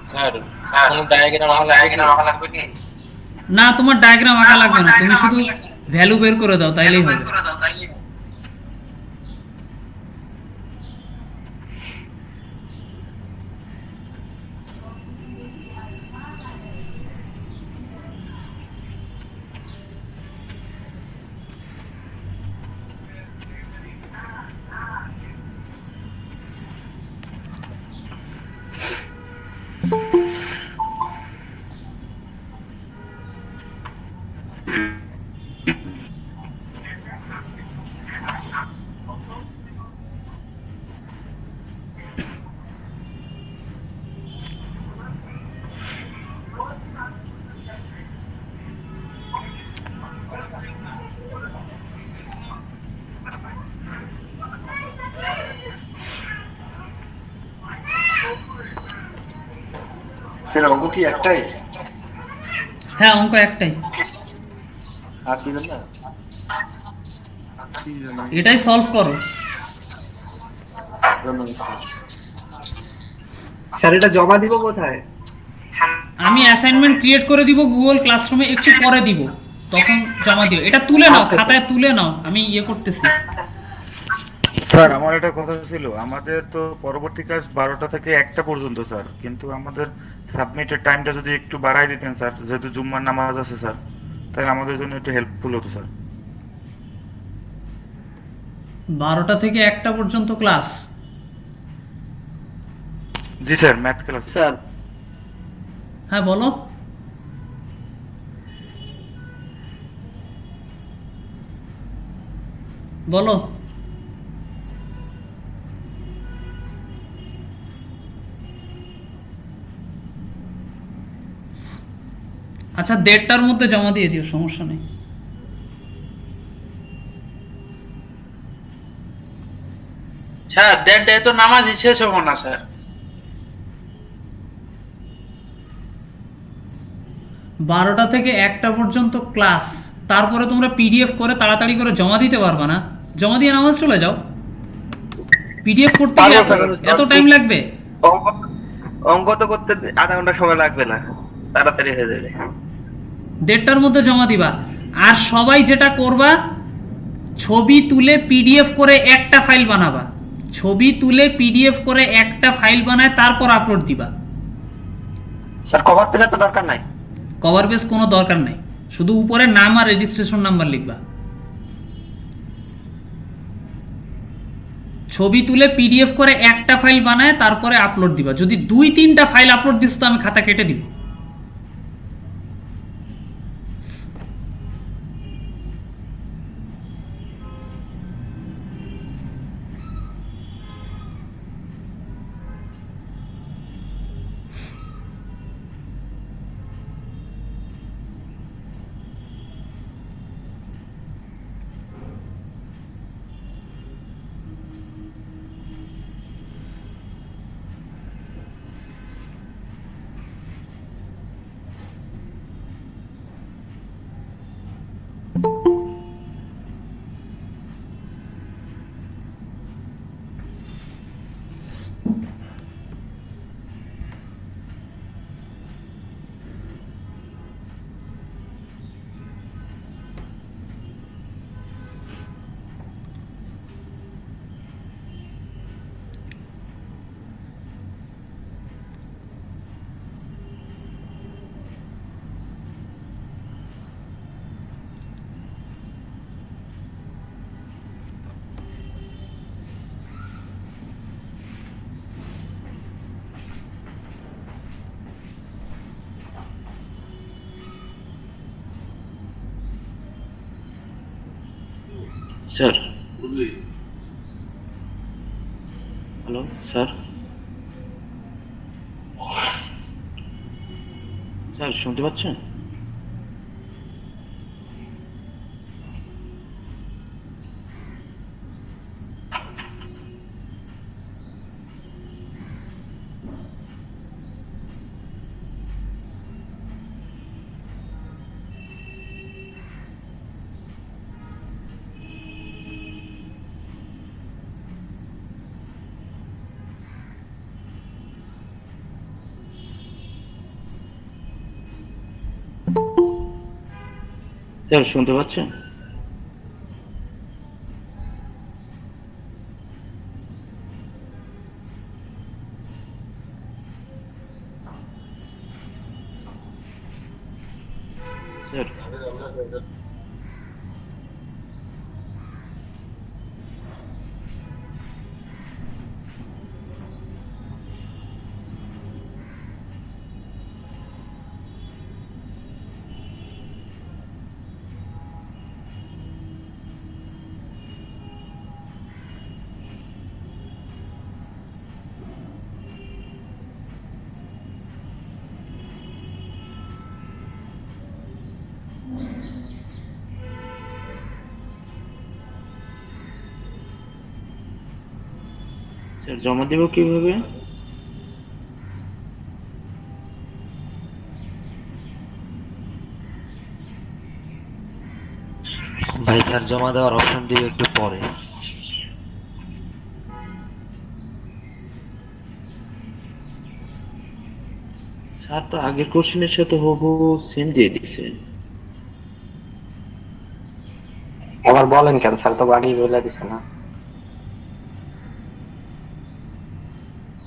স্যার কোন ডায়াগ্রাম লাগবে কি? না, তোমার ডায়াগ্রাম আঁকা লাগবে না, তুমি শুধু ভ্যালু বের করে দাও, তাইলেই হবে। স্যার অঙ্ক কি একটাই? হ্যাঁ, অঙ্ক একটাই, আর দিবেন না? এটাই সলভ করো। ধন্যবাদ স্যার। স্যার এটা জমা দিব কোথায়? আমি অ্যাসাইনমেন্ট ক্রিয়েট করে দিব গুগল ক্লাসরুমে, একটু পরে দিব, তখন জমা দিও। এটা তুলে নাও, খাতায় তুলে নাও, আমি করতেছি। স্যার আমার একটা কথা ছিল, আমাদের তো পরবর্তী কাজ 12টা থেকে 1টা পর্যন্ত স্যার, কিন্তু আমাদের সাবমিটের টাইমটা যদি একটু বাড়াই দিতেন স্যার, যেহেতু জুম্মার নামাজ আছে স্যার, তাহলে আমাদের জন্য একটু হেল্পফুল হতো স্যার। 12টা থেকে 1টা পর্যন্ত ক্লাস? জি স্যার, ম্যাথ ক্লাস স্যার। হ্যাঁ বলো। বলো। আচ্ছা, 1:30টার মধ্যে জমা দিয়ে দিও, সমস্যা নেই। স্যার 1:30টায় তো নামাজই শেষ হবো না স্যার। 12টা থেকে 1টা পর্যন্ত ক্লাস, তারপরে তোমরা পিডিএফ করে তাড়াতাড়ি করে জমা দিতে পারবা না? জমা দিয়ে নামাজ চলে যাও। পিডিএফ করতে গিয়ে এত টাইম লাগবে? অঙ্ক তো করতে আধা ঘন্টা সময় লাগবে না, তাড়াতাড়ি হয়ে যাবে। 1:30টার মধ্যে জমা দিবা। আর সবাই যেটা করবা, ছবি তুলে পিডিএফ করে একটা ফাইল বানাবা। ছবি তুলে পিডিএফ করে একটা ফাইল বানায় তারপর আপলোড দিবা। স্যার কভার পেজের তো দরকার নাই? কভার পেজ কোনো দরকার নাই, শুধু উপরে নাম আর রেজিস্ট্রেশন নাম্বার লিখবা। ছবি তুলে পিডিএফ করে একটা ফাইল বানায় তারপরে আপলোড দিবা। যদি 2-3টা ফাইল আপলোড দিস তো আমি খাতা কেটে দিব। স্যার, হ্যালো স্যার, স্যার শুনতে পাচ্ছেন? স্যার শুনতে পাচ্ছেন? স্যার স্যার জমা দেব কিভাবে? ভাই স্যার জমা দেওয়ার অপশন দিবে একটু পরে। স্যার তো আগের কোশ্চেনের সাথে হবু সেম দিয়ে দিছে। আবার বলেন কেন স্যার, তো আগেই বলে দিছে না।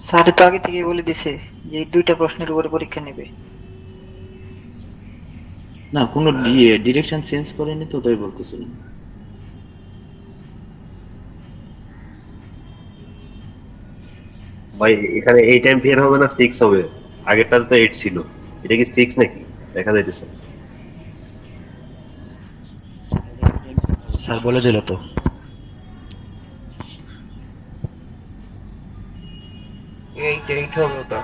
স্যার তো আগে থেকে বলে দিছে যে এই দুইটা প্রশ্নের উপরে পরীক্ষা নেবে। না কোনো ডিরেকশন চেঞ্জ করেনি তো, তাই বলতেছিলাম। ভাই এখানে 8 অ্যাম্পিয়ার হবে না 6 হবে? আগেরটা তো 8 ছিল, এটা কি 6 নাকি দেখা যাইতেছে? স্যার বলে দিল তো। এইট হবে ওটা।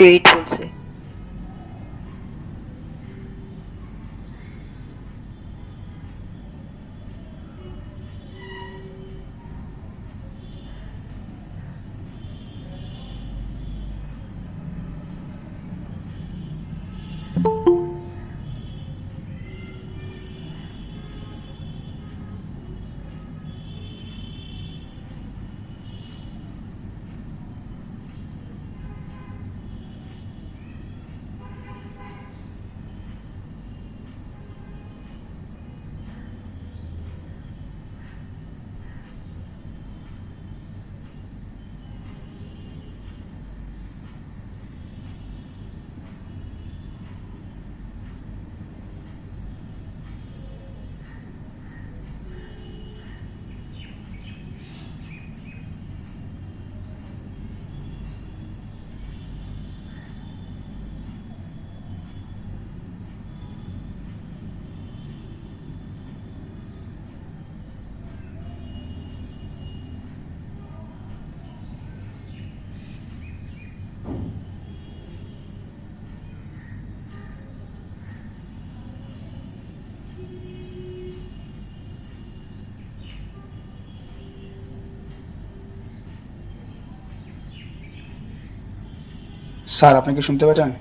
8 বলছে। স্যার আপনি কি শুনতে পাচ্ছেন?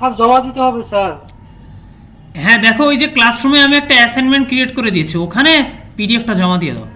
সব জমা দিতে হবে স্যার। হ্যাঁ দেখো, ওই যে ক্লাসরুমে আমি একটা অ্যাসাইনমেন্ট ক্রিয়েট করে দিয়েছি, ওখানে পিডিএফটা জমা দিয়ে দাও।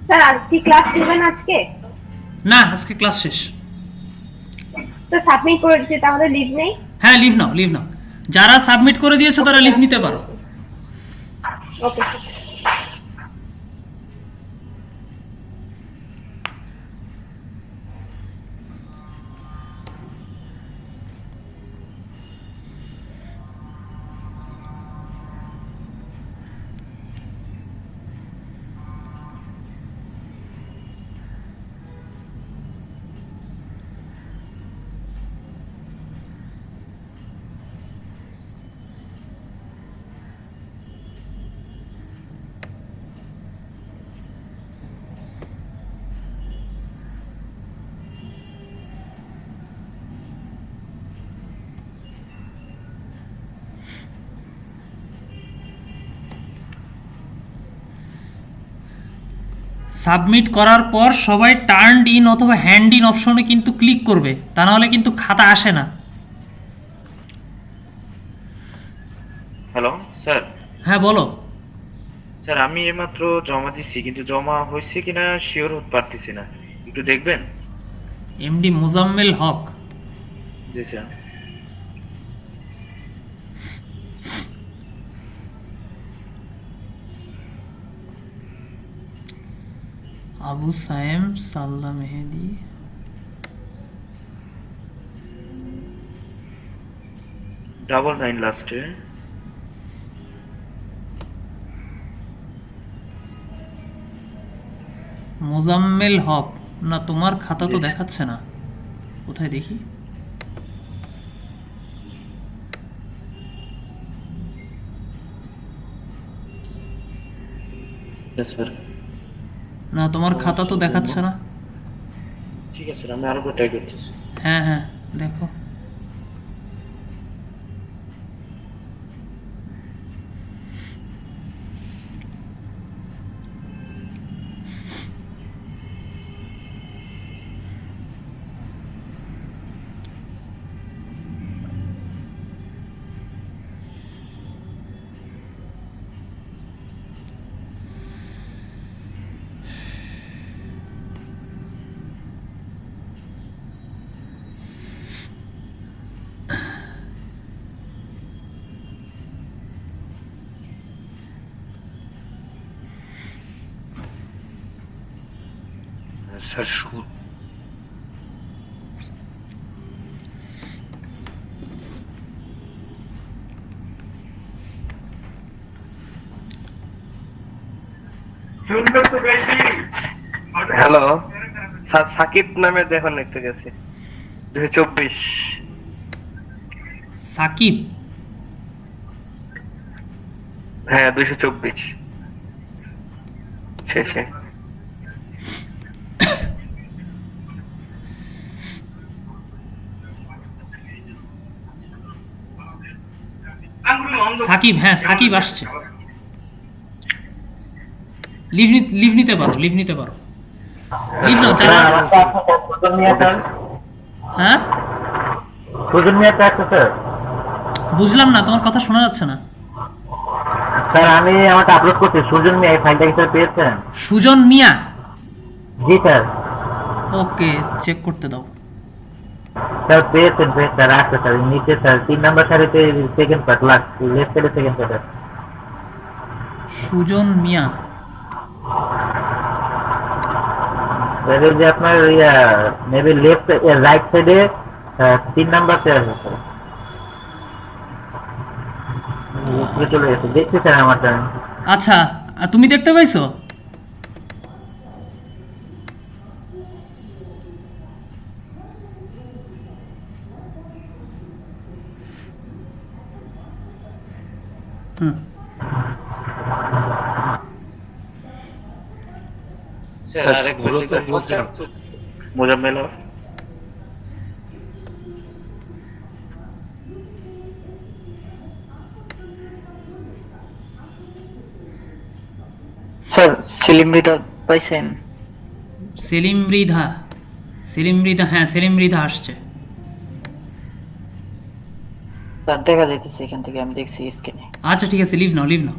স্যার আর কি ক্লাস নেবেন আজকে? না, আজকে ক্লাস শেষ। তো সাবমিট করে দিচ্ছি, তাহলে লিভ নেই? হ্যাঁ, লিভ নাও, লিভ নাও। যারা সাবমিট করে দিয়েছো তারা লিভ নিতে পারো। ওকে। সাবমিট করার পর সবাই টার্নড ইন অথবা হ্যান্ড ইন অপশনে কিন্তু ক্লিক করবে, তা নাহলে কিন্তু খাতা আসে না। Hello sir. হ্যাঁ বলো। স্যার আমি এইমাত্র জমা দিচ্ছি, কিন্তু জমা হয়েছে কিনা শিওর হতে পারতেছি না, একটু দেখবেন? এমডি মোজাম্মেল হক। জি স্যার। আবু সায়েম সাল্লা মেহেদি, ডাবল 9 লাস্টে। মোজাম্মেল হক না, তোমার খাতা তো দেখাচ্ছে না, কোথায় দেখি? স্যার না, তোমার খাতা তো দেখাচ্ছে না। ঠিক আছে স্যার, আমি আরেকবার ট্রাই করতেছি। হ্যাঁ হ্যাঁ, দেখো। স্যার হ্যালো স্যার, সাকিব নামে দেখুন লিখতে গেছে 224। সাকিব? হ্যাঁ 224 শেষে। সাকিব, হ্যাঁ সাকিব আসছে। লিভ নিতে পারো, লিভ নিতে পারো। লিভ নাও। হ্যাঁ বুঝলাম না, তোমার কথা শোনা যাচ্ছে না। স্যার আমি আমাকে আপলোড করছি, সুজন মিয়া, এই ফাইলটা কি স্যার পেয়েছেন? সুজন মিয়া? জি স্যার। ওকে, চেক করতে দাও। স্যার পেয়েছেন, স্যার আছে স্যার, নিচে স্যার 3 নাম্বার সারিতে সেকেন্ড পার্ট, লাস্ট লেফট সাইডে সেকেন্ড পার্ট। সুজন মিয়া স্যার এই যে আপনার মেবি লেফট রাইট সাইডে 3 নাম্বার আছে স্যার, উপরে চলে গেছে, দেখছি স্যার আমারটা। আচ্ছা, তুমি দেখতে পাইছো? হুম, স্যার আরেকবার বলছিলাম মোজাম্মেল হক। স্যার সেলিম রিদা পাইছেন? সেলিম মৃধা, সেলিম মৃধা, হ্যাঁ সেলিম মৃধা আসছে। স্যার দেখা যাইতেছে এখান থেকে, আমি দেখছি স্ক্রিনে। আচ্ছা ঠিক আছে, লিভ নাও, লিভ নাও।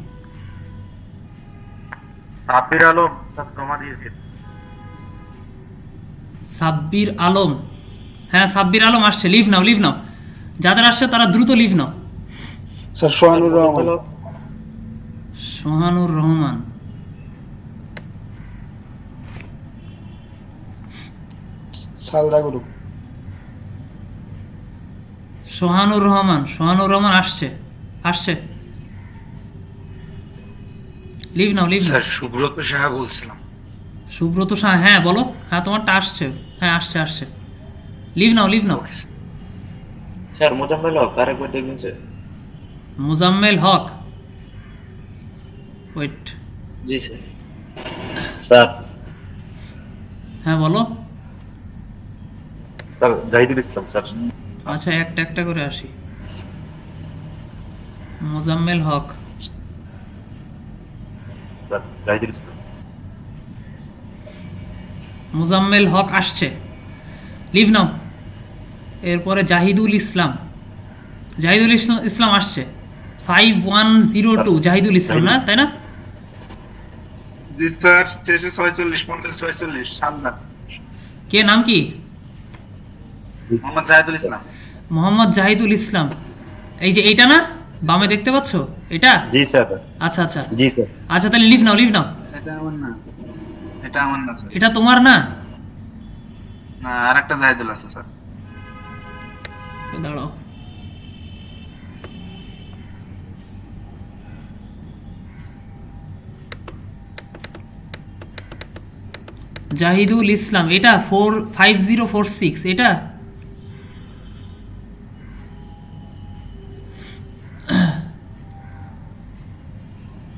সাব্বির আলম স্যার জমা দিয়েছে। সাব্বির আলম, হ্যাঁ সাব্বির আলম আসছে, লিভ নাও, লিভ নাও। যাদের আসছে তারা দ্রুত লিভ নাও। স্যার সোহানুর রহমান। সোহানুর রহমান, সালদা গুরু। সোহানুর রহমান, সোহানুর রহমান আসছে, আসছে। লিভ নাও, লিভ নাও। স্যার সুব্রত সাহা বলছিলাম। সুব্রত সাহা, হ্যাঁ বলো, হ্যাঁ তোমারটা আসছে, হ্যাঁ আসছে, আসছে। লিভ নাও, লিভ নাও। স্যার মোজাম্মেল হক আরেকবার দেখবেন স্যার। মুজাম্মেল হক, ওয়েট। জি স্যার। স্যার হ্যাঁ বলো। স্যার জাহিদুল ইসলাম স্যার। আচ্ছা একটা একটা করে আসি। মুজাম্মেল হক, স্যার জাহিদুল ইসলাম। মুজাম্মেল হক আসছে, লিভ নাও। এরপরে জাহিদুল ইসলাম, জাহিদুল ইসলাম আসছে। 5102 জাহিদুল ইসলাম, না তাই না? জি স্যার, শেষে 46 50 46 সামনা। কে নাম কি? মোহাম্মদ জাহিদুল ইসলাম। মোহাম্মদ জাহিদুল ইসলাম, এই যে এইটা না বামে দেখতে পাচ্ছ এটা? জি স্যার। আচ্ছা আচ্ছা, জি স্যার। আচ্ছা তাহলে লিভ নাও, লিভ নাও। এটা আমার না, এটা আমার না স্যার। এটা তোমার না? না, আরেকটা জাহিদুল আছে স্যার। দাঁড়াও, জাহিদুল ইসলাম, এটা 5046 এটা?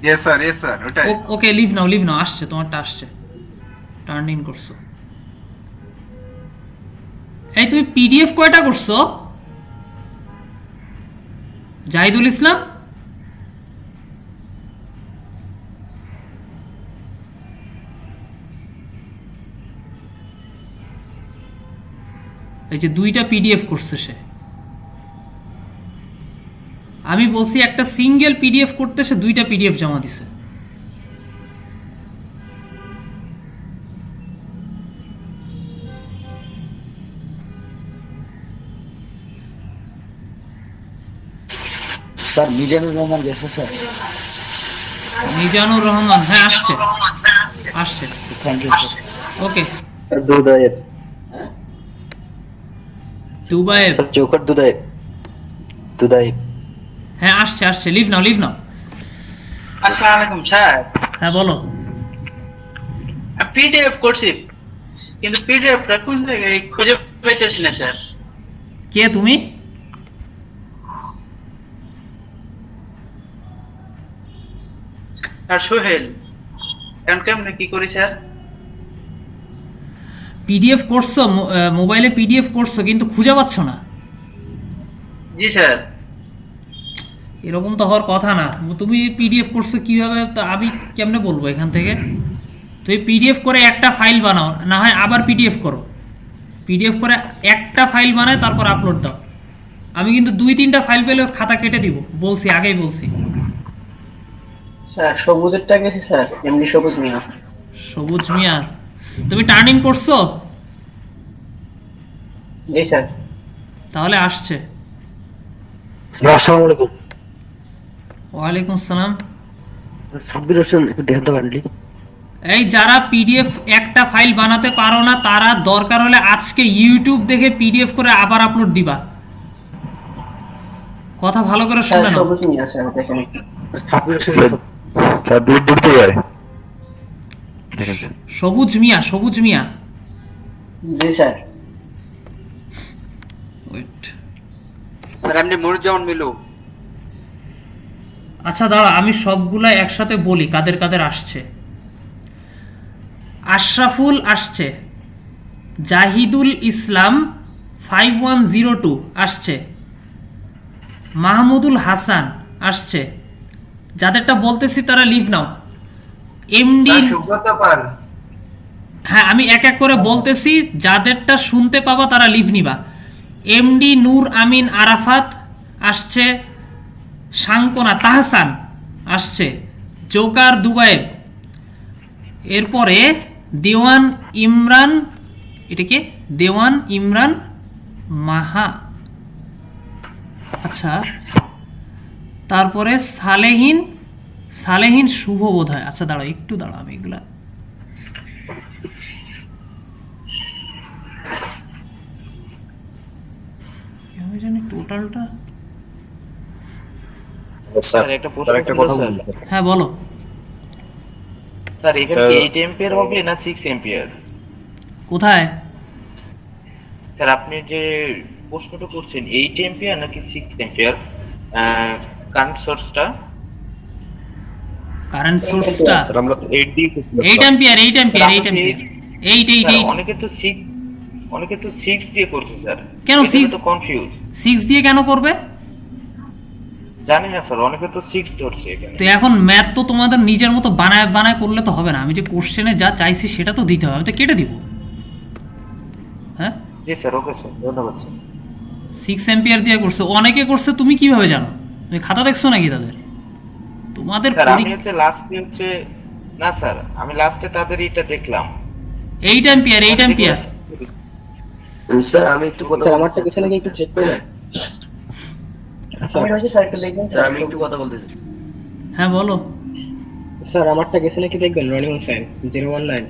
ইয়েস স্যার, ইয়েস স্যার, ওটাই। ওকে লিভ নাও, লিভ নাও, আসছে তোমারটা, আসছে। টার্ন ইন করছো। এই তুমি পিডিএফ কয়টা করছো জাহিদুল ইসলাম? এই যে 2টা পিডিএফ করছে সে। আমি বলছি একটা সিঙ্গেল পিডিএফ করতে, সে 2টা পিডিএফ জমা দিছে। স্যার মিজানুর রহমান গেছে স্যার। মিজানুর রহমান, হ্যাঁ আসছে, আসছে। Thank you sir. ওকে। দুদায়েব, দুবায়েব, স্যার চৌকাট দুদায়েব, দুদায়েব। হ্যাঁ আসছে, আসছে। Leave now, leave now. আসসালামু আলাইকুম স্যার। হ্যাঁ বলো। পিডিএফ করছি, কিন্তু পিডিএফটা কোন জায়গায় খুঁজে পাইতেছি না স্যার। কে তুমি? আর সোহেল, এখন কেমনে কি করি স্যার? পিডিএফ করছো, মোবাইলে পিডিএফ করছো কিন্তু খুঁজে পাচ্ছ না? জি স্যার। এরকম তো হওয়ার কথা না। তুমি পিডিএফ করছো কিভাবে, তা আমি কেমনে বলবো এখান থেকে? তুমি পিডিএফ করে একটা ফাইল বানাও, না হয় আবার পিডিএফ করো। পিডিএফ করে একটা ফাইল বানায় তারপর আপলোড দাও। আমি কিন্তু 2-3টা ফাইল পেলে খাতা কেটে দিব, বলছি, আগেই বলছি। স্যার সবুজেরটা গেছি স্যার, এমনি সবুজ মিয়া। সবুজ মিয়া, তুমি টার্নিং করছো? জি স্যার। তাহলে আসছে। আসসালামু আলাইকুম। ওয়ালাইকুম আসসালাম। সাব্বির হোসেন একটু দেখেন তো কাইন্ডলি। এই যারা পিডিএফ একটা ফাইল বানাতে পারো না, তারা দরকার হলে আজকে ইউটিউব দেখে পিডিএফ করে আবার আপলোড দিবা। কথা ভালো করে শুনে নাও। সবুজ মিয়া স্যার দেখেন। সাব্বির হোসেন স্যার দুধ পড়তে যায় দেখেন স্যার। সবুজ মিয়া, সবুজ মিয়া, জি স্যার। ওয়েট, স্যার এমনি মনিরুজ্জামান মিলু। আচ্ছা দাঁড়া, আমি সবগুলা একসাথে বলি কাদের কাদের আসছে। আশরাফুল আসছে, জাহিদুল ইসলাম 5102 আসছে, মাহমুদুল হাসান আসছে। যাদেরটা বলতেছি তারা লিভ নাও। এমডি, সুব্রত পাল। হ্যাঁ আমি এক এক করে বলতেছি, যাদেরটা শুনতে পাবা তারা লিভ নিবা। এমডি নূর আমিন আরাফাত আসছে, সাংকোনা তাহসান আসছে, জোকার দুবাইব, এরপরে দেওয়ান ইমরান, এটাকে দেওয়ান ইমরান মাহা, আচ্ছা তারপরে সালেহিন শুভ বোধ হয়। আচ্ছা দাঁড়াও একটু দাঁড়াও, আমি এগুলা জানি টোটালটা। স্যার একটা কথা বলতে চাই। হ্যাঁ বলো স্যার এখানে 8 এম্পিয়ার হবে না 6 এম্পিয়ার? কোথায়? স্যার আপনি যে প্রশ্নটা করছেন 8 এম্পিয়ার নাকি 6 এম্পিয়ার কারেন্ট সোর্সটা? কারেন্ট সোর্সটা স্যার আমরা তো 8 দিয়ে করছিলাম। 8 এম্পিয়ার 8 এম্পিয়ার 8 এম্পিয়ার 8 অনেকে তো 6 দিয়ে করছে স্যার। কেন 6? তো কনফিউজ। 6 দিয়ে কেন করবে জানি না স্যার, অনেকে তো 6 ধরছে এখানে। তো এখন ম্যাথ তো তোমাদের নিজের মতো বানায় করলে তো হবে না। আমি যে কোশ্চেনে যা চাইছি সেটা তো দিতে হবে, আমি তো কেটে দিব। হ্যাঁ জি স্যার, ওকে স্যার, ধন্যবাদ স্যার। 6 এম্পিয়ার দিয়ে করছে, অনেকে করছে, তুমি কিভাবে জানো? তুমি খাতা দেখছো নাকি তাদের? তোমাদের স্যার আমি লাস্টে না স্যার, আমি লাস্টে তাদের এটা দেখলাম 8 এম্পিয়ার 8 এম্পিয়ার। স্যার আমি একটু কথা স্যার আমারটা গেছে নাকি একটু চেক করে। আমি হচ্ছে স্যার একটু দেখবেন স্যার, আমি একটু কথা বলতেছি। হ্যাঁ বলো স্যার আমারটা গেছে নাকি দেখবেন, রনিং সাইন 019।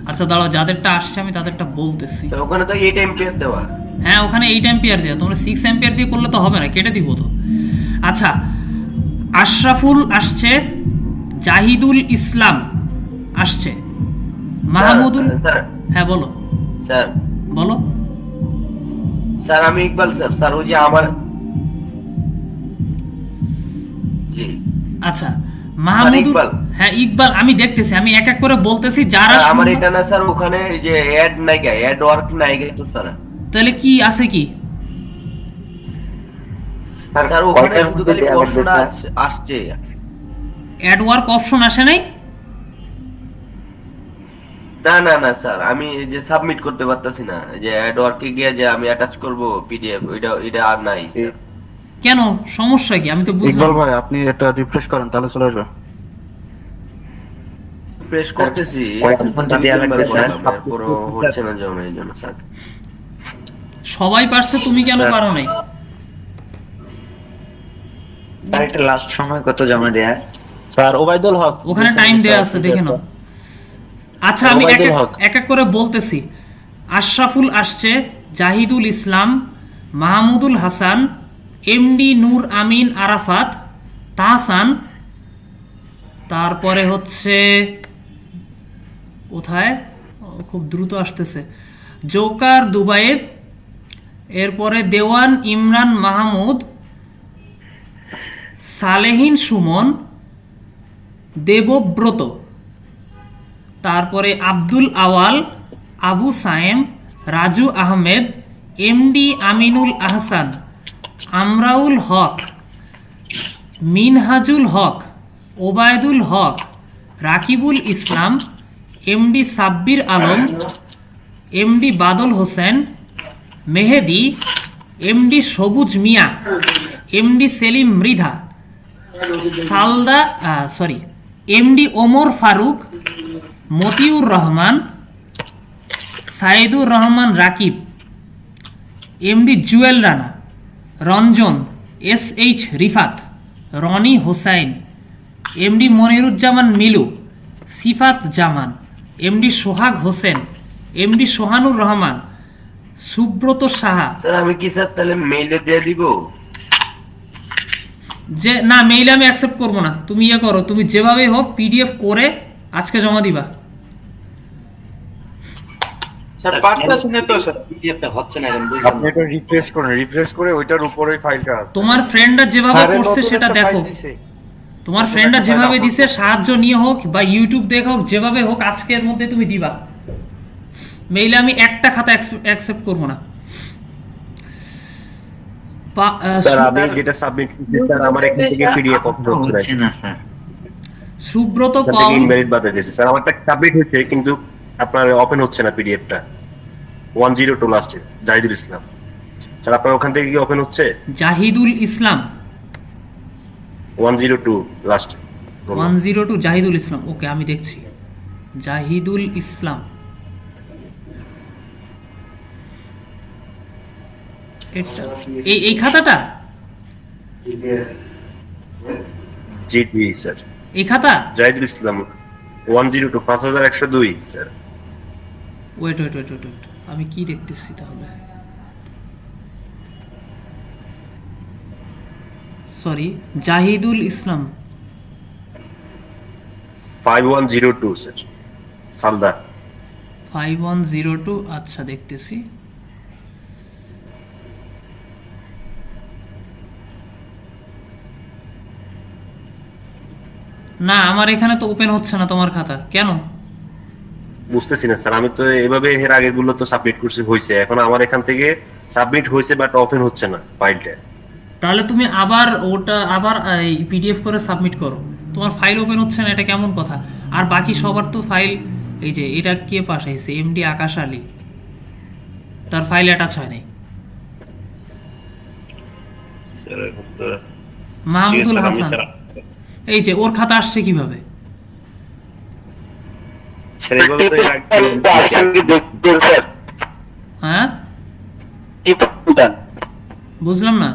আচ্ছা দাঁড়াও, যাদেরটা আসছে আমি তাদেরটা বলতেছি। স্যার ওখানে তো 8 এম্পিয়ার দেওয়া। হ্যাঁ ওখানে 8 এম্পিয়ার দেওয়া, তোমরা 6 এম্পিয়ার দিয়ে করলে তো হবে না, কেটে দিব তো। আচ্ছা আশরাফুল আসছে, জাহিদুল ইসলাম আসছে, মাহমুদুল, হ্যাঁ বলো স্যার বলো। স্যার আমি ইকবাল স্যার। স্যার ওই যে আমার, জি আচ্ছা মাহমুদুল, হ্যাঁ ইকবাল, আমি দেখতেছি, আমি এক এক করে বলতেছি যারা আমার এটা না স্যার, ওখানে যে অ্যাড নাই গা, অ্যাড ওয়ার্ক নাই গা তো স্যার। তাহলে কি আছে কি? স্যার ওখানে শুধু খালি প্রশ্ন আসছে, অ্যাড ওয়ার্ক অপশন আসে নাই? না স্যার, আমি যে সাবমিট করতে পারতাছি না, যে অ্যাড ওয়ার্কে গিয়ে যে আমি অ্যাটাচ করব পিডিএফ, এটা আর নাই। কেন, সমস্যা কি? আমি তো বুঝলাম। ইকবাল ভাই আপনি এটা রিফ্রেশ করেন তাহলে চলে আসবে। রিফ্রেশ করতেছি, পুরো হচ্ছে না জমা, এই জন্য স্যার। সবাই পারছে, তুমি কেন পারো নাই? স্যার এটা লাস্ট সময় কত জমা দেয়া? স্যার ওবাইদুল হক, ওখানে টাইম দেয়া আছে, দেখে নাও। আচ্ছা আমি এক এক করে বলতেছি। আশরাফুল আসছে, জাহিদুল ইসলাম, মাহমুদুল হাসান, এমডি নূর আমিন আরাফাত, তাহসান, তারপরে হচ্ছে কোথায়, খুব দ্রুত আসতেছে, জোকার দুবাইব, এরপরে দেওয়ান ইমরান মাহমুদ, সালেহিন সুমন, দেবব্রত, তারপরে Abdul Awal, Abu Sayem, Raju Ahmed, MD Aminul Ahsan, Amraul Haque, Minhajul Haque, Obaidul Haque, Rakibul Islam, MD Sabbir Alam, MD Badal Hossain, Mehedi, MD Sabuj Mia, MD Selim Mridha, MD Omar Faruk, Motiur Rahman, Saidur Rahman Rakib, MD Jewel Rana, Ranjan, SH Rifat, Roni Hossain, MD Moniruzzaman Milu, Sifat Zaman, MD Sohag Hossain, MD Sohanur Rahman, Subrata Saha. Sir আমি কি স্যার তাহলে মেইলে দিয়ে দিব? যে না মেইলে আমি অ্যাকসেপ্ট করবো না, তুমি ইয়ে করো, তুমি যেভাবেই হোক পিডিএফ করে আজকে জমা দিবা। স্যার পারতেছেন না তো স্যার, পিডিএফটা হচ্ছে না এখন আপনি এটা রিফ্রেশ করে ওইটার উপরেই ফাইলটা আছে। তোমার ফ্রেন্ডরা যেভাবে করছে সেটা দেখো, তোমার ফ্রেন্ডরা যেভাবে দিছে সাহায্য নিয়ে হোক বা ইউটিউব দেখে হোক, যেভাবে হোক আজকের মধ্যে তুমি দিবা। মেইলে আমি একটা খাতা অ্যাকসেপ্ট করবো না। স্যার আমি যেটা সাবমিট করছি স্যার আমার এখান থেকে পিডিএফ ওপেন হচ্ছে না স্যার। সুব্রত পাল পাল ইনভ্যালিড বাতা দিয়েছে স্যার, আমারটা সাবমিট হচ্ছে কিন্তু আপনার ওপেন হচ্ছে না পিডিএফটা। 102 লাস্টে জাহিদুল ইসলাম স্যার, আপনার ওখান থেকে কি ওপেন হচ্ছে? জাহিদুল ইসলাম 102 লাস্টে 102 জাহিদুল ইসলাম। ওকে আমি দেখছি জাহিদুল ইসলাম। এটা এই খাতাটা জি জি স্যার, এই খাতা Zahidul Islam 102 5102 sir. Wait wait wait wait, আমি কি দেখতেছি তাহলে, সরি জাহিদুল ইসলাম 5102 স্যার সালদা 5102। আচ্ছা দেখতেছি, না আমার এখানে তো ওপেন হচ্ছে না তোমার খাতা, কেন বুঝতেছি না স্যার। আমি তো এভাবে এর আগেগুলো তো সাবমিট করছি হইছে, এখন আমার এখান থেকে সাবমিট হইছে বাট ওপেন হচ্ছে না ফাইলটা। তাহলে তুমি আবার ওটা আবার পিডিএফ করে সাবমিট করো, তোমার ফাইল ওপেন হচ্ছে না, এটা কেমন কথা? আর বাকি সবার তো ফাইল, এই যে এটা কে পাঠাইছে, এমডি আকাশ আলী, তার ফাইল অ্যাটাচ হয়নি। মাহমুদুল হাসান, এই যে ওর খাতা আসছে কিভাবে? হ্যাঁ বুঝলাম না।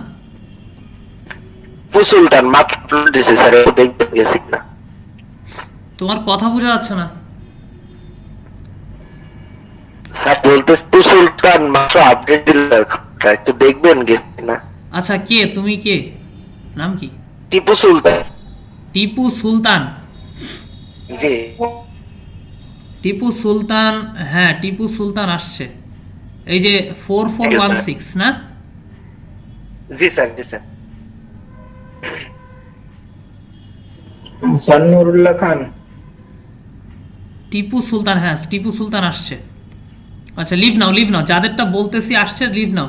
সুলতান মাত্র দিছে স্যার, দেখতে গেছি না, তোমার কথা বোঝা যাচ্ছে না স্যার। বলতে সুলতান মাত্র আপডেট দিল, একটু দেখবেন গেছি না। আচ্ছা কে তুমি, কে নাম কি? টিপু সুলতান। টিপু সুলতান, জি টিপু সুলতান, হ্যাঁ টিপু সুলতান আসছে, এই যে 4416 না? জি স্যার, জি স্যার। নুরুল্লাহ খান, টিপু সুলতান, হ্যাঁ টিপু সুলতান আসছে। আচ্ছা লিভ নাও, লিভ নাও, যাদেরটা বলতেছি আসছে লিভ নাও।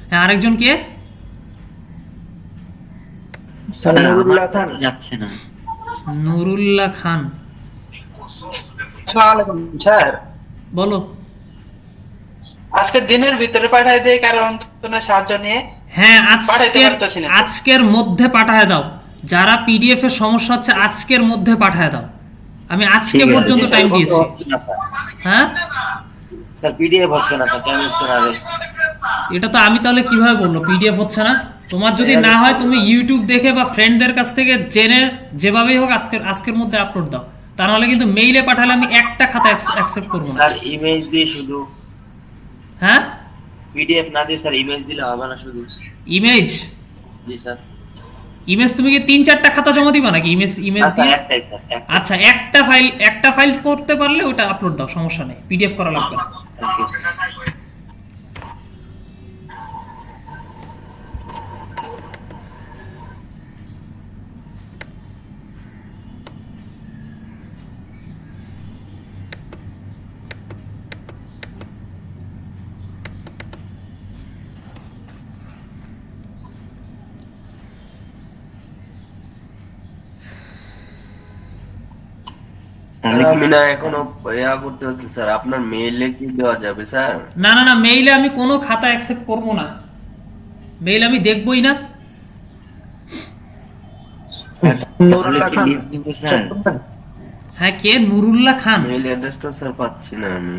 হ্যাঁ আরেকজন কে? নুরুল্লাহ খান যাচ্ছে না। নুরুল্লাহ খান, আসসালামু আলাইকুম স্যার। বলো। আজকে দিনের ভিতরে পাঠাই দেই, কারণ তোমরা সাহায্য নিয়ে। হ্যাঁ আজকের মধ্যে পাঠায় দাও, যারা পিডিএফ এর সমস্যা হচ্ছে আজকের মধ্যে পাঠায় দাও। আমি আজকে পর্যন্ত টাইম দিয়েছি। হ্যাঁ স্যার পিডিএফ হচ্ছে না স্যার, কেন স্ক্যান আগে? এটা তো আমি তাহলে কিভাবে বলবো পিডিএফ হচ্ছে না? তোমার যদি না হয় তুমি ইউটিউব দেখে বা ফ্রেন্ডদের কাছ থেকে জেনে যেভাবেই হোক আজকের মধ্যে আপলোড দাও, তা নাহলে কিন্তু মেইলে পাঠালে আমি একটা খাতা অ্যাকসেপ্ট করব না। স্যার ইমেজ দিয়ে শুধু, হ্যাঁ পিডিএফ না দিয়ে স্যার ইমেজ দিলে হবে না শুধু? ইমেজ? জি স্যার। ইমেজ তুমি কি 3-4টা খাতা জমা দিবা নাকি ইমেজ দিয়ে? একটাই স্যার। আচ্ছা একটা ফাইল করতে পারলে ওটা আপলোড দাও, সমস্যা নেই, পিডিএফ করা লাগবে না। আমি না এখনো ইয়া করতে হচ্ছে স্যার, আপনার মেইলে কি দেওয়া যাবে স্যার? না না না, মেইলে আমি কোনো খাতা অ্যাকসেপ্ট করব না, মেইল আমি দেখবই না। হ্যাঁ কে? নুরুল্লাহ খান। মেইল অ্যাড্রেসটা স্যার পাচ্ছি না আমি।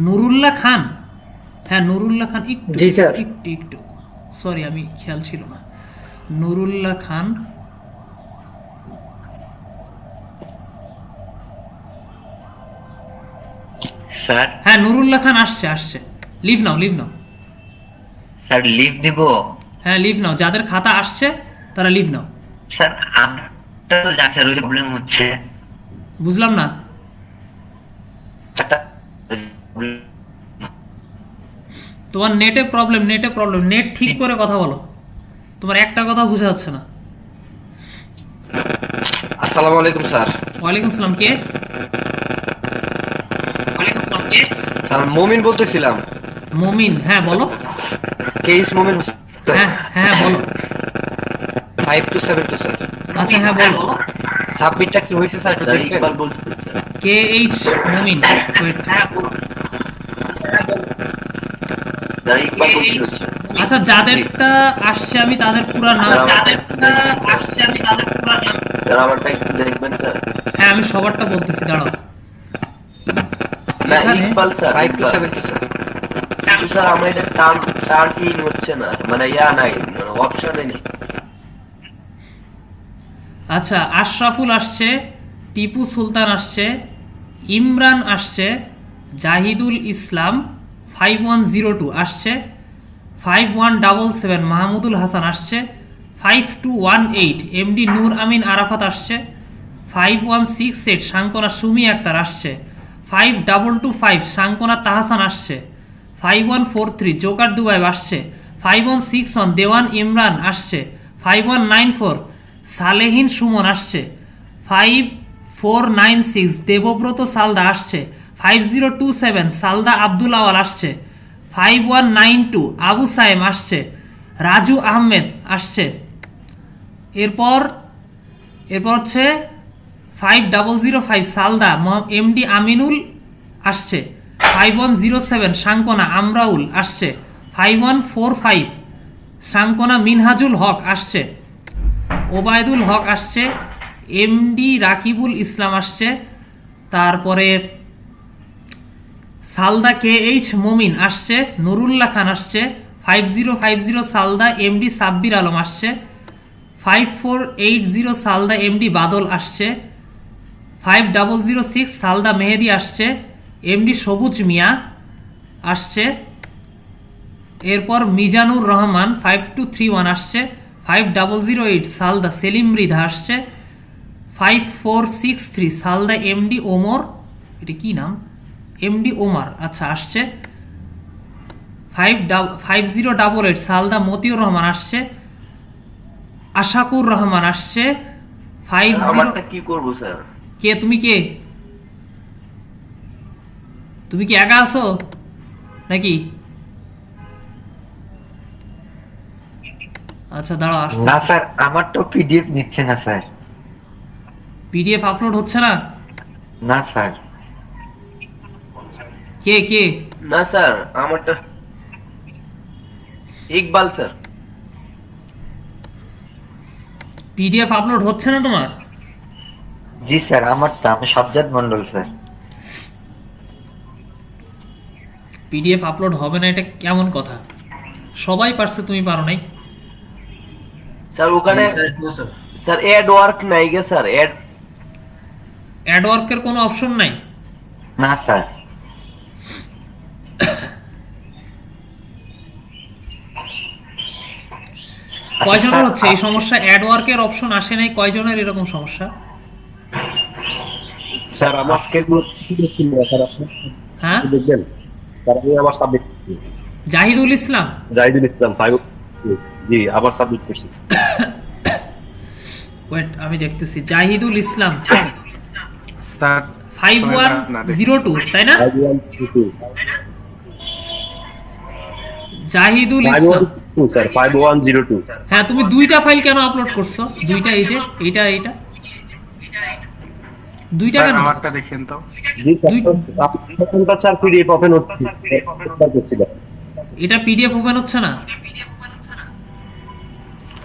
নুরুল্লাহ খান, হ্যাঁ নুরুল্লাহ খান, একটু সরি আমি খেয়াল ছিল না। নুরুল্লাহ খান, স্যার হ্যাঁ নুরুল্লাহ খান আসছে, লিভ নাও। স্যার লিভ দিব? হ্যাঁ লিভ নাও, যাদের খাতা আসছে তারা লিভ নাও। স্যার আপনার তো যাচার ওই প্রবলেম হচ্ছে। বুঝলাম না। তোমার নেটে প্রবলেম, নেট ঠিক করে কথা বলো, তোমার একটা কথা বোঝা যাচ্ছে না। আসসালামু আলাইকুম স্যার। ওয়ালাইকুম আসসালাম। কে? স্যার মুমিন বলতেছিলাম। মুমিন, হ্যাঁ বলো। কেইস মুমিন। হ্যাঁ হ্যাঁ বলো। 5272 স্যার। আচ্ছা হ্যাঁ বলো। সাবমিটটা কি হয়েছে স্যার একটু দেখবেন? কে এইচ মুমিন, ওয়েট। আচ্ছা যাদেরটা আসছে আমি তাদের পুরো নাম, হ্যাঁ আমি সবারটা বলতেছি, দাঁড়াও। এখানে আচ্ছা আশরাফুল আসছে, টিপু সুলতান আসছে, ইমরান আসছে, জাহিদুল ইসলাম 5102 আসছে, 5177 মাহমুদুল হাসান আসছে, 5218 এমডি নূর আমিন আরাফাত আসছে, 5168 শাঙ্কনা সুমি আক্তার আসছে, 5225 শাঙ্কনা তাহসান আসছে, 5143 জোকার দুবাইব আসছে, 5161 দেওয়ান ইমরান আসছে, 5194 সালেহিন সুমন আসছে, 5496 দেবব্রত সালদা আসছে, 5027 সালদা আব্দুল আওয়াল আসছে, 5192 আবু সাইম আসছে, রাজু আহমেদ আসছে। এরপর হচ্ছে 5005 সালদা এমডি আমিনুল আসছে, 5107 শাঙ্কনা আমরাউল আসছে, 5145 শাঙ্কনা মিনহাজুল হক আসছে, ওবায়দুল হক আসছে, এমডি রাকিবুল ইসলাম আসছে, তারপরে সালদা কে এইচ মমিন আসছে, নুরুল্লাহ খান আসছে, 5050 সালদা এমডি সাব্বির আলম আসছে, 5480 সালদা এমডি বাদল আসছে, 5006 সালদা মেহেদি আসছে, এমডি সবুজ মিয়া আসছে। এরপর মিজানুর রহমান 5231 আসছে, 5008 সালদা সেলিম মৃধা আসছে, 5463 সালদা এমডি ওমর, এটা কি নাম, এমডি ওমার আচ্ছা আসছে, 5088 সালদা মতিউর রহমান আসছে, আশাকুর রহমান আসছে, 50 কি করব স্যার? কে তুমি? কে তুমি? কি একা আছো নাকি? আচ্ছা দাঁড়াও আসছে। না স্যার আমার তো পিডিএফ নিচ্ছে না স্যার। পিডিএফ আপলোড হচ্ছে না? না স্যার। কে কে? না স্যার আমারটা ইকবাল স্যার। পিডিএফ আপলোড হচ্ছে না তোমার? জি স্যার আমারটা, আমি Sajjad Mondal sir. PDF upload হবে না এটা কেমন কথা? সবাই পারছে, তুমি পারো নাই? স্যার ওখানে স্যার অ্যাড ওয়ার্ক নাই গে স্যার, অ্যাড ওয়ার্কের কোনো অপশন নাই? না স্যার। কয়জনের হচ্ছে এই সমস্যা? অ্যাড ওয়ার্কের অপশন আসে নাই, কয়জনের এরকম সমস্যা? স্যার আমার হ্যাঁ দেখবেন স্যার, আমি আবার সাবমিট জাহিদুল ইসলাম জি আবার সাবমিট করছি। ওয়েট আমি দেখতেছি। জাহিদুল ইসলাম স্যার 5102 তাই না? জাহিদুল ইসলাম স্যার 5102। হ্যাঁ তুমি দুইটা ফাইল কেন আপলোড করছো? দুইটা, এই যে এইটা এইটা দুইটা কেন? আমারটা দেখেন তো। আপনারটা স্যার পিডিএফ ওপেন হচ্ছে। এটা পিডিএফ ওপেন হচ্ছে না?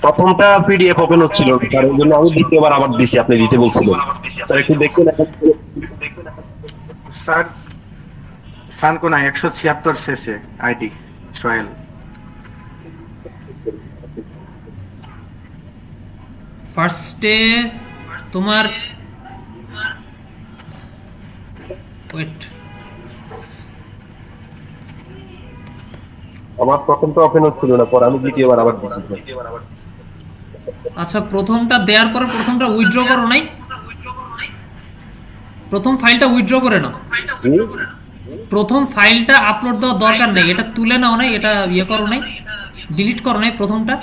প্রথমটা পিডিএফ ওপেন হচ্ছিল, তার জন্য আমি দ্বিতীয়বার আবার দিছি, আপনি দিতে বলছিলেন স্যার, একটু দেখুন। স্যার সানকোনা 176 শেষে আইডি সোহেল। ফার্স্টে তোমার ওয়েট আমার প্রথমটা ওপেন হচ্ছিল না, পরে আমি দ্বিতীয়বার আবার দিয়েছি। আচ্ছা, প্রথমটা দেওয়ার পরে প্রথমটা উইথড্র করো নাই? প্রথম ফাইলটা উইথড্র করে নাও। প্রথম ফাইলটা আপলোড দেওয়ার দরকার নেই, এটা তুলে নাও নাই, এটা ইয়ে করো নাই, ডিলিট করো নাই প্রথমটা।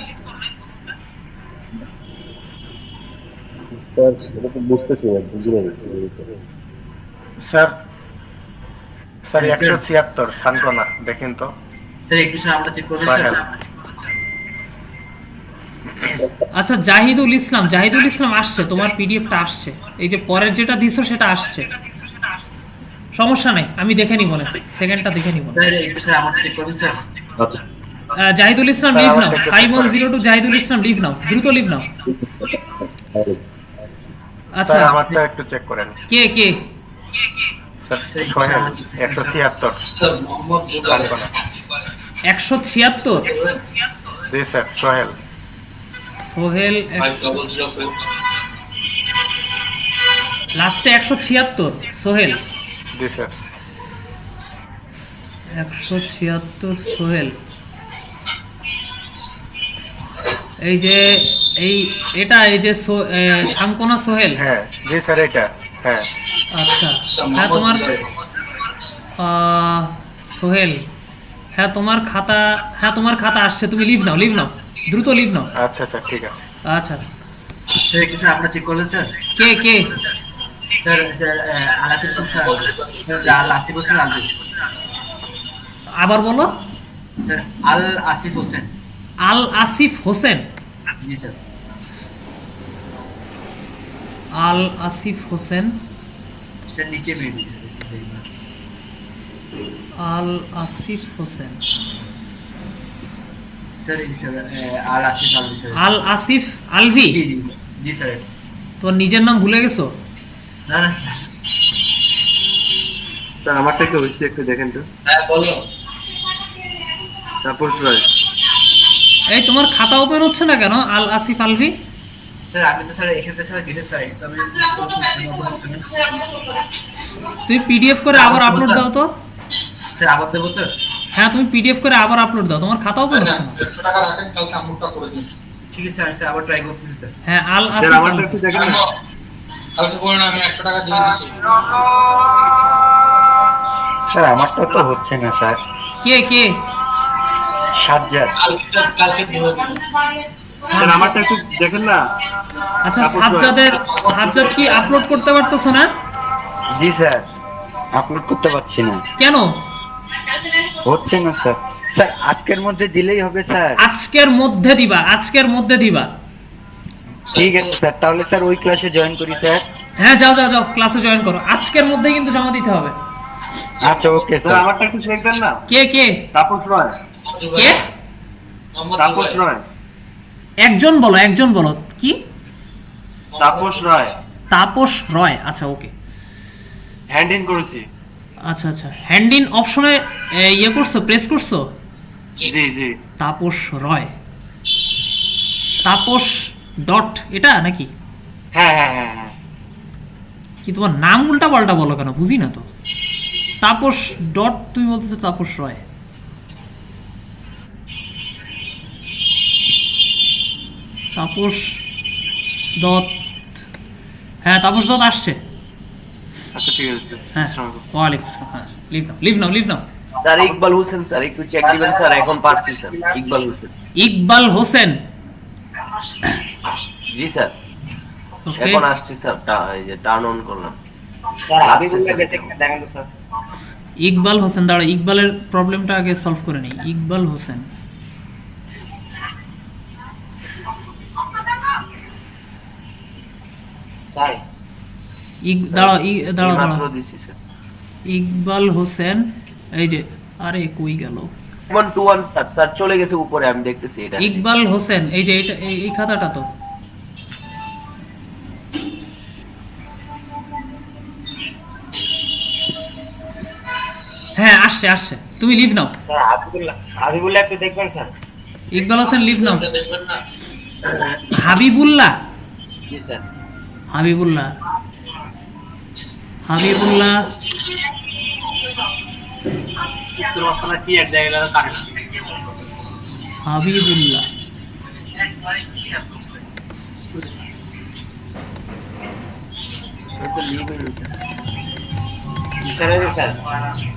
স্যার এটা তো বুঝতেছি না, বুঝিনি। স্যার 176 সান্ত্বনা দেখেন তো স্যার, একটু সময় আমরা চেক করবেন স্যার। আচ্ছা, জাহিদুল ইসলাম আসছে, তোমার পিডিএফটা আসছে, এই যে পরের যেটা দিছো সেটা আসছে, সমস্যা নাই, আমি দেখে নিব না, সেকেন্ডটা দেখে নিব। স্যার একটু স্যার আমরা চেক করবেন স্যার। জাহিদুল ইসলাম লিভ নাও, 5102 জাহিদুল ইসলাম লিভ নাও, দ্রুত লিভ নাও। আচ্ছা, স্যার আমারটা একটু চেক করেন। কে স্যার সোহেল 176 স্যার মোহাম্মদ সান্ত্বনা। 176? জি স্যার সোহেল। লাস্টে 176 সোহেল। জি স্যার 176 সোহেল। এই যে এটা এই যে শাঙ্কনা সোহেল। হ্যাঁ জি স্যার এটা। হ্যাঁ আচ্ছা, হ্যাঁ তোমার সোহেল, হ্যাঁ তোমার খাতা আসছে, তুমি লিভ নাও, দ্রুত লিভ নাও। আচ্ছা স্যার ঠিক আছে। আচ্ছা স্যার একটু স্যার আমরা চেক করলেন স্যার। কে স্যার আল আসিফ হোসেন স্যার। আল আসিফ হোসেন আলবি। আবার বলো। স্যার আল আসিফ হোসেন। আল আসিফ হোসেন। জি স্যার। আল আসিফ হোসেন। স্যার নিচে বেবি স্যার। আল আসিফ হোসেন। স্যার এই স্যার আল আসিফ আলভি স্যার। আল আসিফ আলভি। জি স্যার। তোমার নিজের নাম ভুলে গেছো? না স্যার। স্যার আমারটা কি হইছে একটু দেখেন তো। হ্যাঁ বলো। তাপস রায়। এই তোমার খাতা ওপেন হচ্ছে না কেন? আল আসিফ আলভি। স্যার আমি তো স্যার এখান থেকে স্যার গেছে স্যার, তবে তুমি পিডিএফ করে আবার আপলোড দাও তো। স্যার আবার দেবো স্যার? হ্যাঁ তুমি পিডিএফ করে আবার আপলোড দাও, তোমার খাতা ওপেন হচ্ছে না। 100 টাকা রাখেন, কালকে আমটা করে দিন। ঠিক আছে স্যার, আবার ট্রাই করতেছি স্যার। হ্যাঁ আল আসিফ। স্যার আমারটা একটু দেখেন না। কালকে করে না, আমি 100 টাকা দিয়ে দিছি। স্যার আমারটা তো হচ্ছে না স্যার। কে সাজ্জাদ। কালকে দিব। স্যার আমারটা একটু দেখেন না। আচ্ছা, সাজ্জাদ কি আপলোড করতে পারতেছ না? জি স্যার, আপলোড করতে পারছি না। কেন হচ্ছে না স্যার? স্যার আজকের মধ্যে দিলেই হবে স্যার। আজকের মধ্যে দিবা। ঠিক আছে স্যার, তাহলে স্যার ওই ক্লাসে জয়েন করি স্যার। হ্যাঁ যাও ক্লাসে জয়েন করো, আজকের মধ্যে কিন্তু জমা দিতে হবে। আচ্ছা ওকে স্যার স্যার। আমারটা একটু চেক দেন না। কে তাপস রায়। কে? তাপস রায়। একজন বলো কি? তাপস রায়। তাপস রয়। আচ্ছা ওকে, হ্যান্ড ইন করেছি। আচ্ছা হ্যান্ড ইন অপশনে ইয়ে করছো, প্রেস করছো? জি তাপস রয়, তাপস ডট এটা নাকি? হ্যাঁ। কি তোমার নাম উল্টা পাল্টা বলো কেন, বুঝি না তো। তাপস ডট তুমি বলতেছো তাপস রয়। তাপস দত্ত, হ্যাঁ তাপস দত্ত আসছে। আচ্ছা ঠিক আছে। হ্যাঁ ওয়ালাইকুম আসসালাম। লিভ নাও। স্যার ইকবাল হোসেন স্যার, একটু চেক দিবেন স্যার, এখন পারছি স্যার। ইকবাল হোসেন। জি স্যার, এখন আসছি স্যার, এই যে টার্ন অন করলাম। স্যার হাবিবুল্লাহ গেছে কিনা দেখেন তো স্যার। ইকবাল হোসেন, দাঁড়া ইকবালের প্রবলেমটা আগে সলভ করে নেই। ইকবাল হোসেন, স্যার দাঁড়াও ইকবাল হোসেন, এই যে, আরে কই গেল? 121 স্যার চলে গেছে উপরে, আমি দেখতেছি এটা। ইকবাল হোসেন, এই যে এটা, এই খাতাটা তো। হ্যাঁ আসছে, তুমি লিভ নাও। স্যার হাবিবুল্লাহ একটু দেখবেন স্যার। ইকবাল হোসেন লিভ নাও। হাবিবুল্লাহ। জি স্যার। হাবিবুল্লাহ উত্তর মাসালা কি এক জায়গায় কারেন্ট হাবিবুল্লাহ।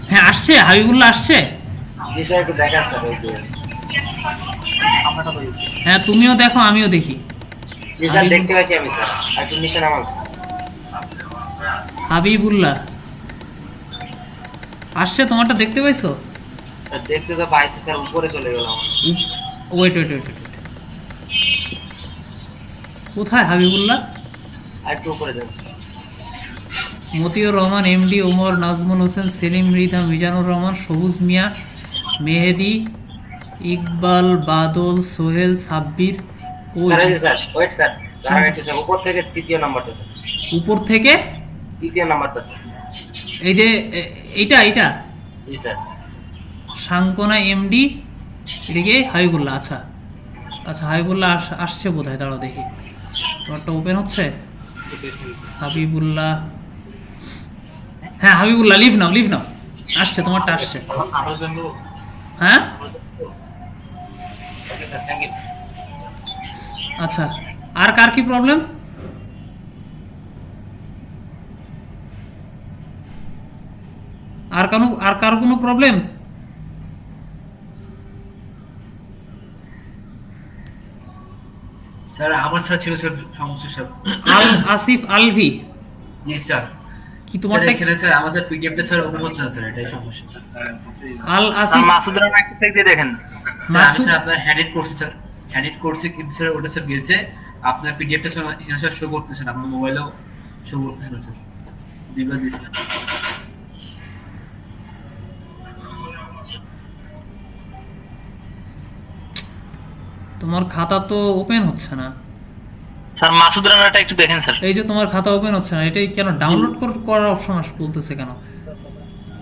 হ্যাঁ আসছে, হাবিবুল্লাহ আসছে। হ্যাঁ তুমিও দেখো আমিও দেখি। দেখতে পাচ্ছি আমি স্যার, একটু নিচে নামাও। হাবিবুল্লাহ আসছে, তোমারটা দেখতে পাইছো? দেখতে তো পাইছি স্যার, উপরে চলে গেল। ওয়েট ওয়েট ওয়েট ওয়েট, কোথায় হাবিবুল্লাহ? একটু উপরে যান। মতিউর রহমান, এমডি, ওমর, নাজমুল হোসেন, সেলিম, মৃধা, মিজানুর রহমান, সবুজ মিয়া, মেহেদি, ইকবাল, বাদল, সোহেল, সাব্বির। স্যার এই যে স্যার, ওয়েট স্যার, দাঁড়ান একটু স্যার, উপর থেকে তৃতীয় নাম্বারটা স্যার। উপর থেকে তৃতীয় নাম্বারটা স্যার। এই যে এইটা এইটা জি স্যার। সাংকোনা এমডি, এদিকে হাবিবুল্লাহ। আচ্ছা আচ্ছা, হাবিবুল্লাহ আসছে বোধ হয়, দাঁড়াও দেখি। তোমারটা ওপেন হচ্ছে? হাবিবুল্লাহ, হ্যাঁ হাবিবুল্লাহ, লিভ নাও লিভ নাও, আসছে তোমারটা আসছে। হ্যাঁ আচ্ছা, আর কার কি প্রবলেম? আর কার কোনো প্রবলেম? স্যার আমার স্যার ছিল স্যার সমস্যা স্যার। আল আসিফ আলভি। জি স্যার। কি তোমারটা এখানে স্যার আমার স্যার পিডিএফটা স্যার ওপেন হচ্ছে না স্যার, এটাই সমস্যা। আল আসিফ মাসুদের নাম একটু চেক দিয়ে দেখেন। মাসুদ আপনার হেডিট করছে স্যার, হেডিট করছে কিন্তু স্যার ওটা স্যার গেছে, আপনার পিডিএফটা স্যার এখানে স্যার শো করতেছে না, আপনার মোবাইলেও শো করতেছে না স্যার, দুইবার দিছে। তোমার খাতা তো ওপেন হচ্ছে না স্যার। মাসুদ রানাটা একটু দেখেন স্যার। এই যে তোমার খাতা ওপেন হচ্ছে না, এটাই কেন? ডাউনলোড করার অপশন বলতেছে কেন?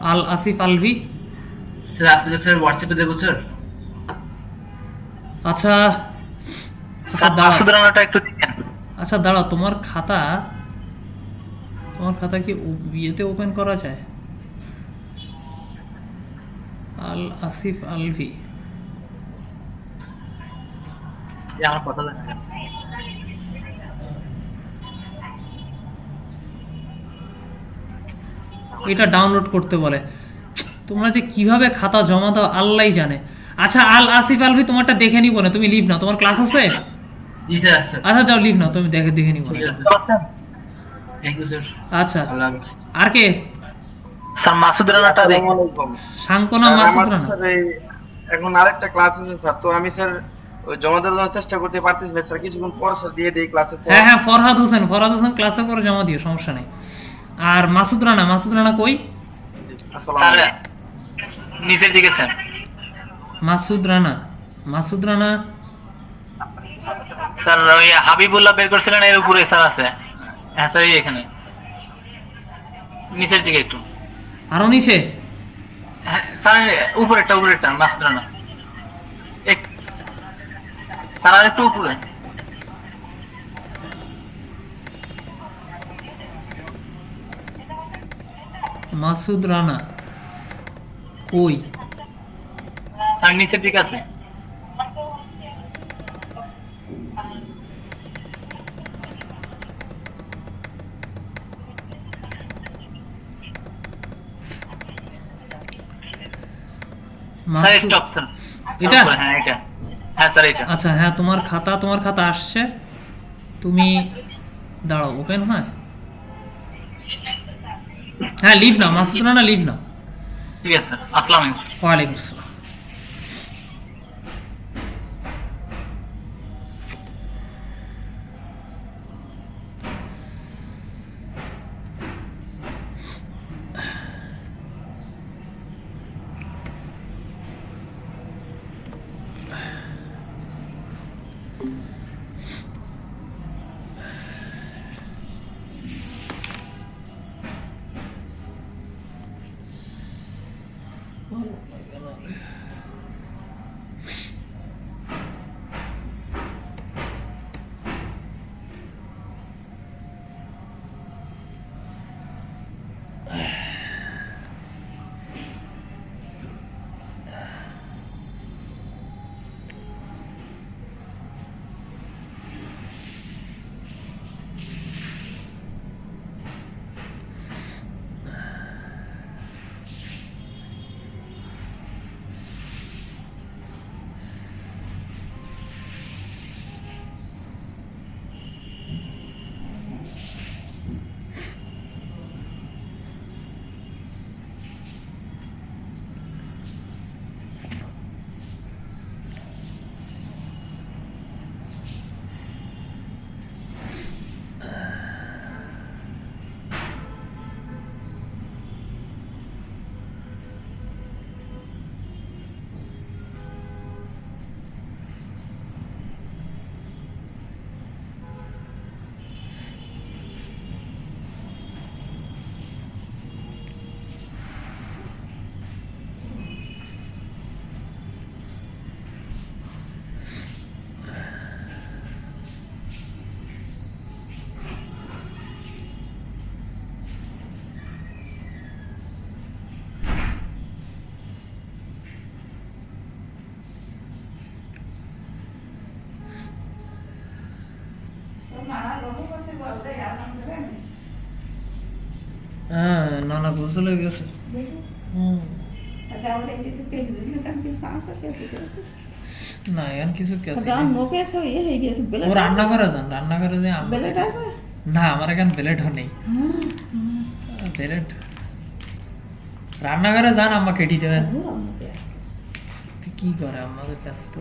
আল আসিফ আলভি স্যার আপনি তো স্যার হোয়াটসঅ্যাপে দেবো স্যার। আচ্ছা মাসুদ রানাটা একটু দেখেন। আচ্ছা দাঁড়াও, তোমার খাতা কি ইয়েতে ওপেন করা যায়? আল আসিফ আলভি, আমার কথা জানেন। এটা ডাউনলোড করতে বলে। তোমরা যে কিভাবে খাতা জমা দাও আল্লাহই জানে। আচ্ছা আল আসিফ আলভি তোমারটা দেখে নিব না, তুমি লিভ নাও, তোমার ক্লাস আছে? জি স্যার আছে। আচ্ছা যাও লিভ নাও, তুমি দেখে নিব। Thank you sir. আচ্ছা আর কে? স্যার মাসুদ রানাটা দেখুন। সাংকোনা মাসুদ রানা। এখন আরেকটা ক্লাস আছে স্যার, তো আমি স্যার ওই জমা দেওয়ার চেষ্টা করতে পারতেছি না স্যার, কিছুক্ষণ পর স্যার দিয়ে দেই ক্লাসে। হ্যাঁ ফরহাদ হোসেন ক্লাসের পরে জমা দিও, সমস্যা নেই। আর মাসুদ রানা কই? স্যার নিচের দিকে স্যার। মাসুদ রানা স্যার ওই হাবিবুল্লাহ বের করছিলেন, এর উপরে স্যার আছে। হ্যাঁ স্যার এখানে নিচের দিকে একটু। আরো নিচে? হ্যাঁ স্যার উপরেরটা মাসুদ রানা। স্যার আর একটু উপরে। মাসুদ রানা কই? স্যার নিচের দিকে আছে। এটা? হ্যাঁ স্যার এটা। আচ্ছা হ্যাঁ, তোমার খাতা আসছে, তুমি দাঁড়াও, ওপেন হয়। হ্যাঁ লিভ নাও, মাসুদ রানা লিভ নাও। ঠিক আছে স্যার, আসসালামু আলাইকুম। ওয়ালাইকুম আসসালাম। Oh my God. না না গোসল হয়ে গেছে। না এখন কিছু কেসে ও রান্নাঘরে যান, রান্নাঘরে যে না আমার এখন ব্লেডও নেই। ব্লেড রান্নাঘরে যান, আম্মা কেটে দেবেন। কি করে আমাদের ব্যস্ত।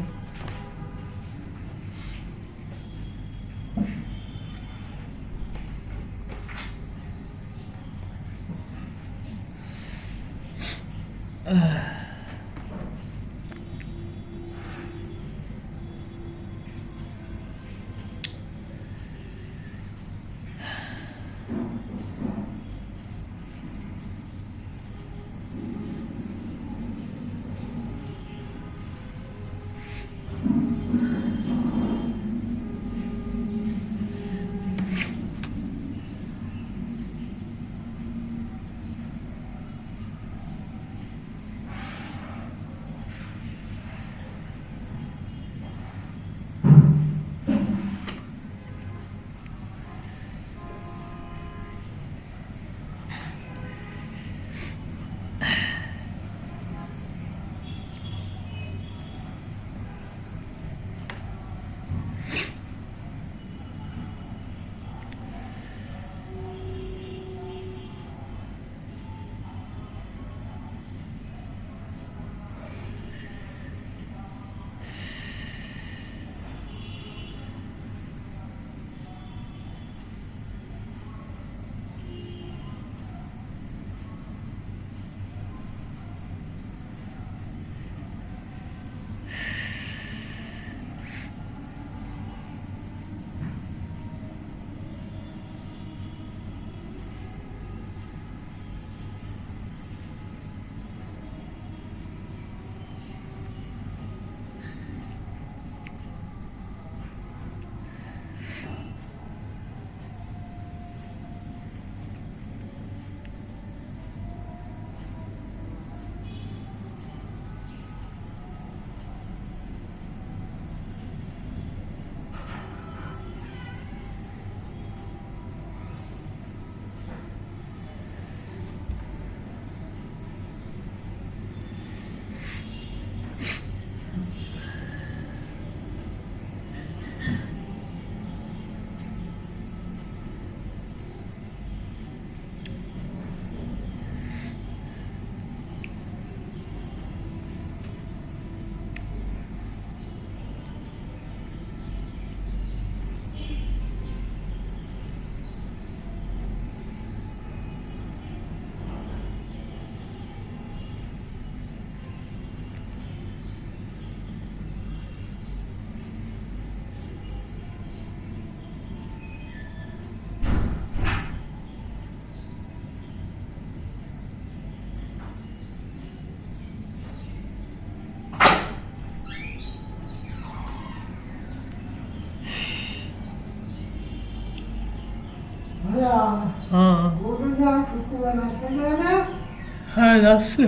হ্যাঁ যাচ্ছে।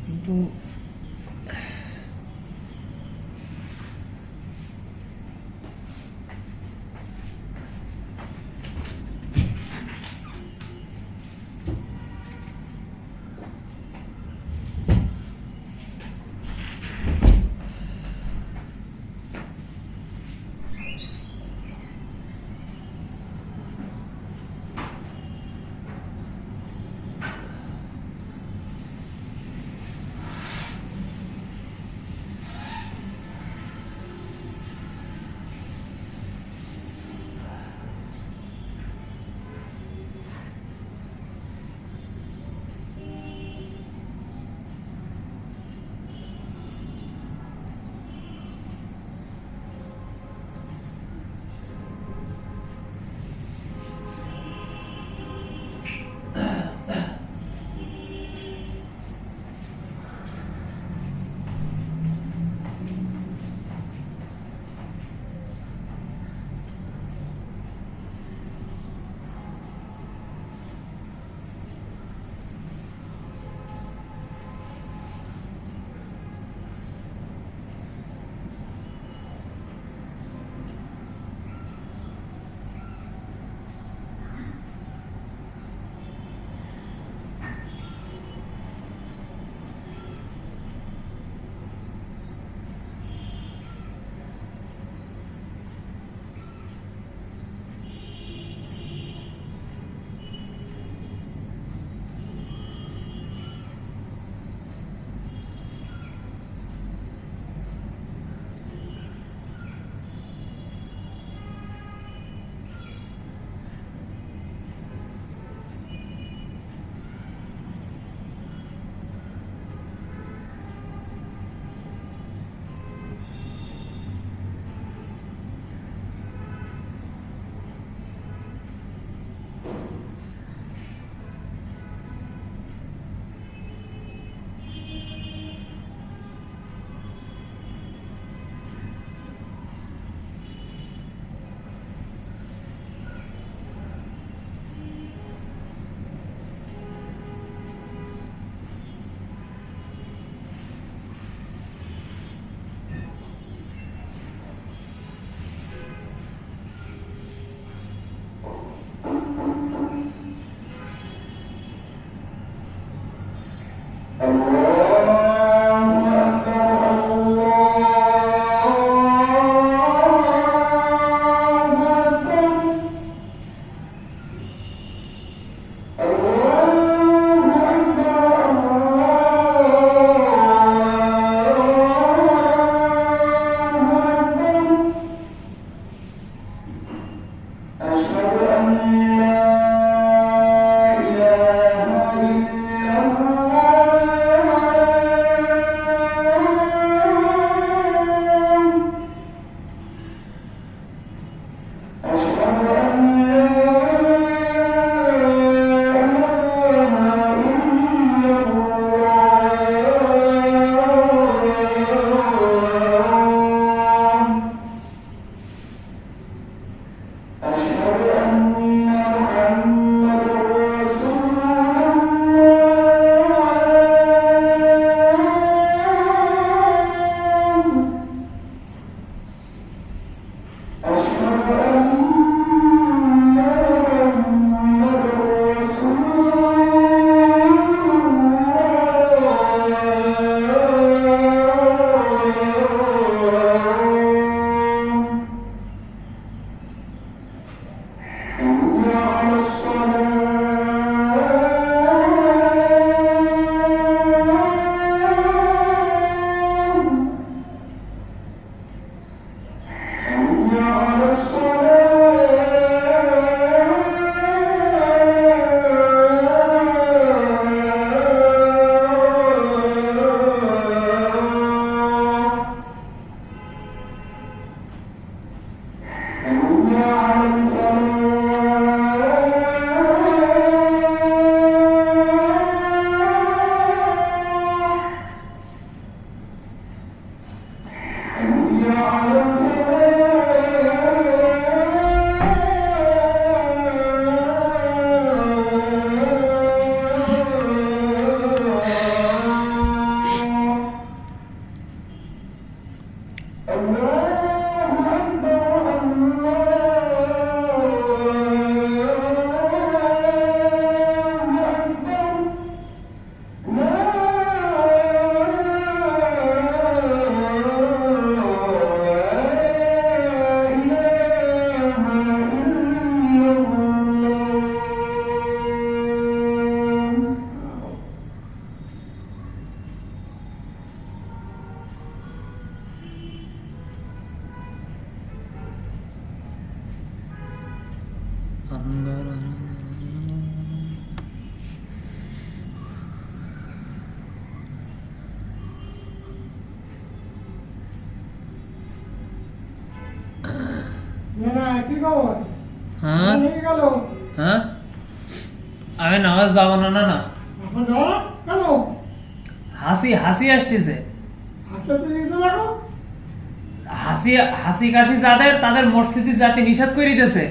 কিন্তু হ্যাঁ হ্যাঁ আমি নামাজ যাবো না না হাসি হাসি আসতেছে হাসি হাসি কাশি যাদের তাদের মসজিদে যাতে নিষেধ করে দিতেছে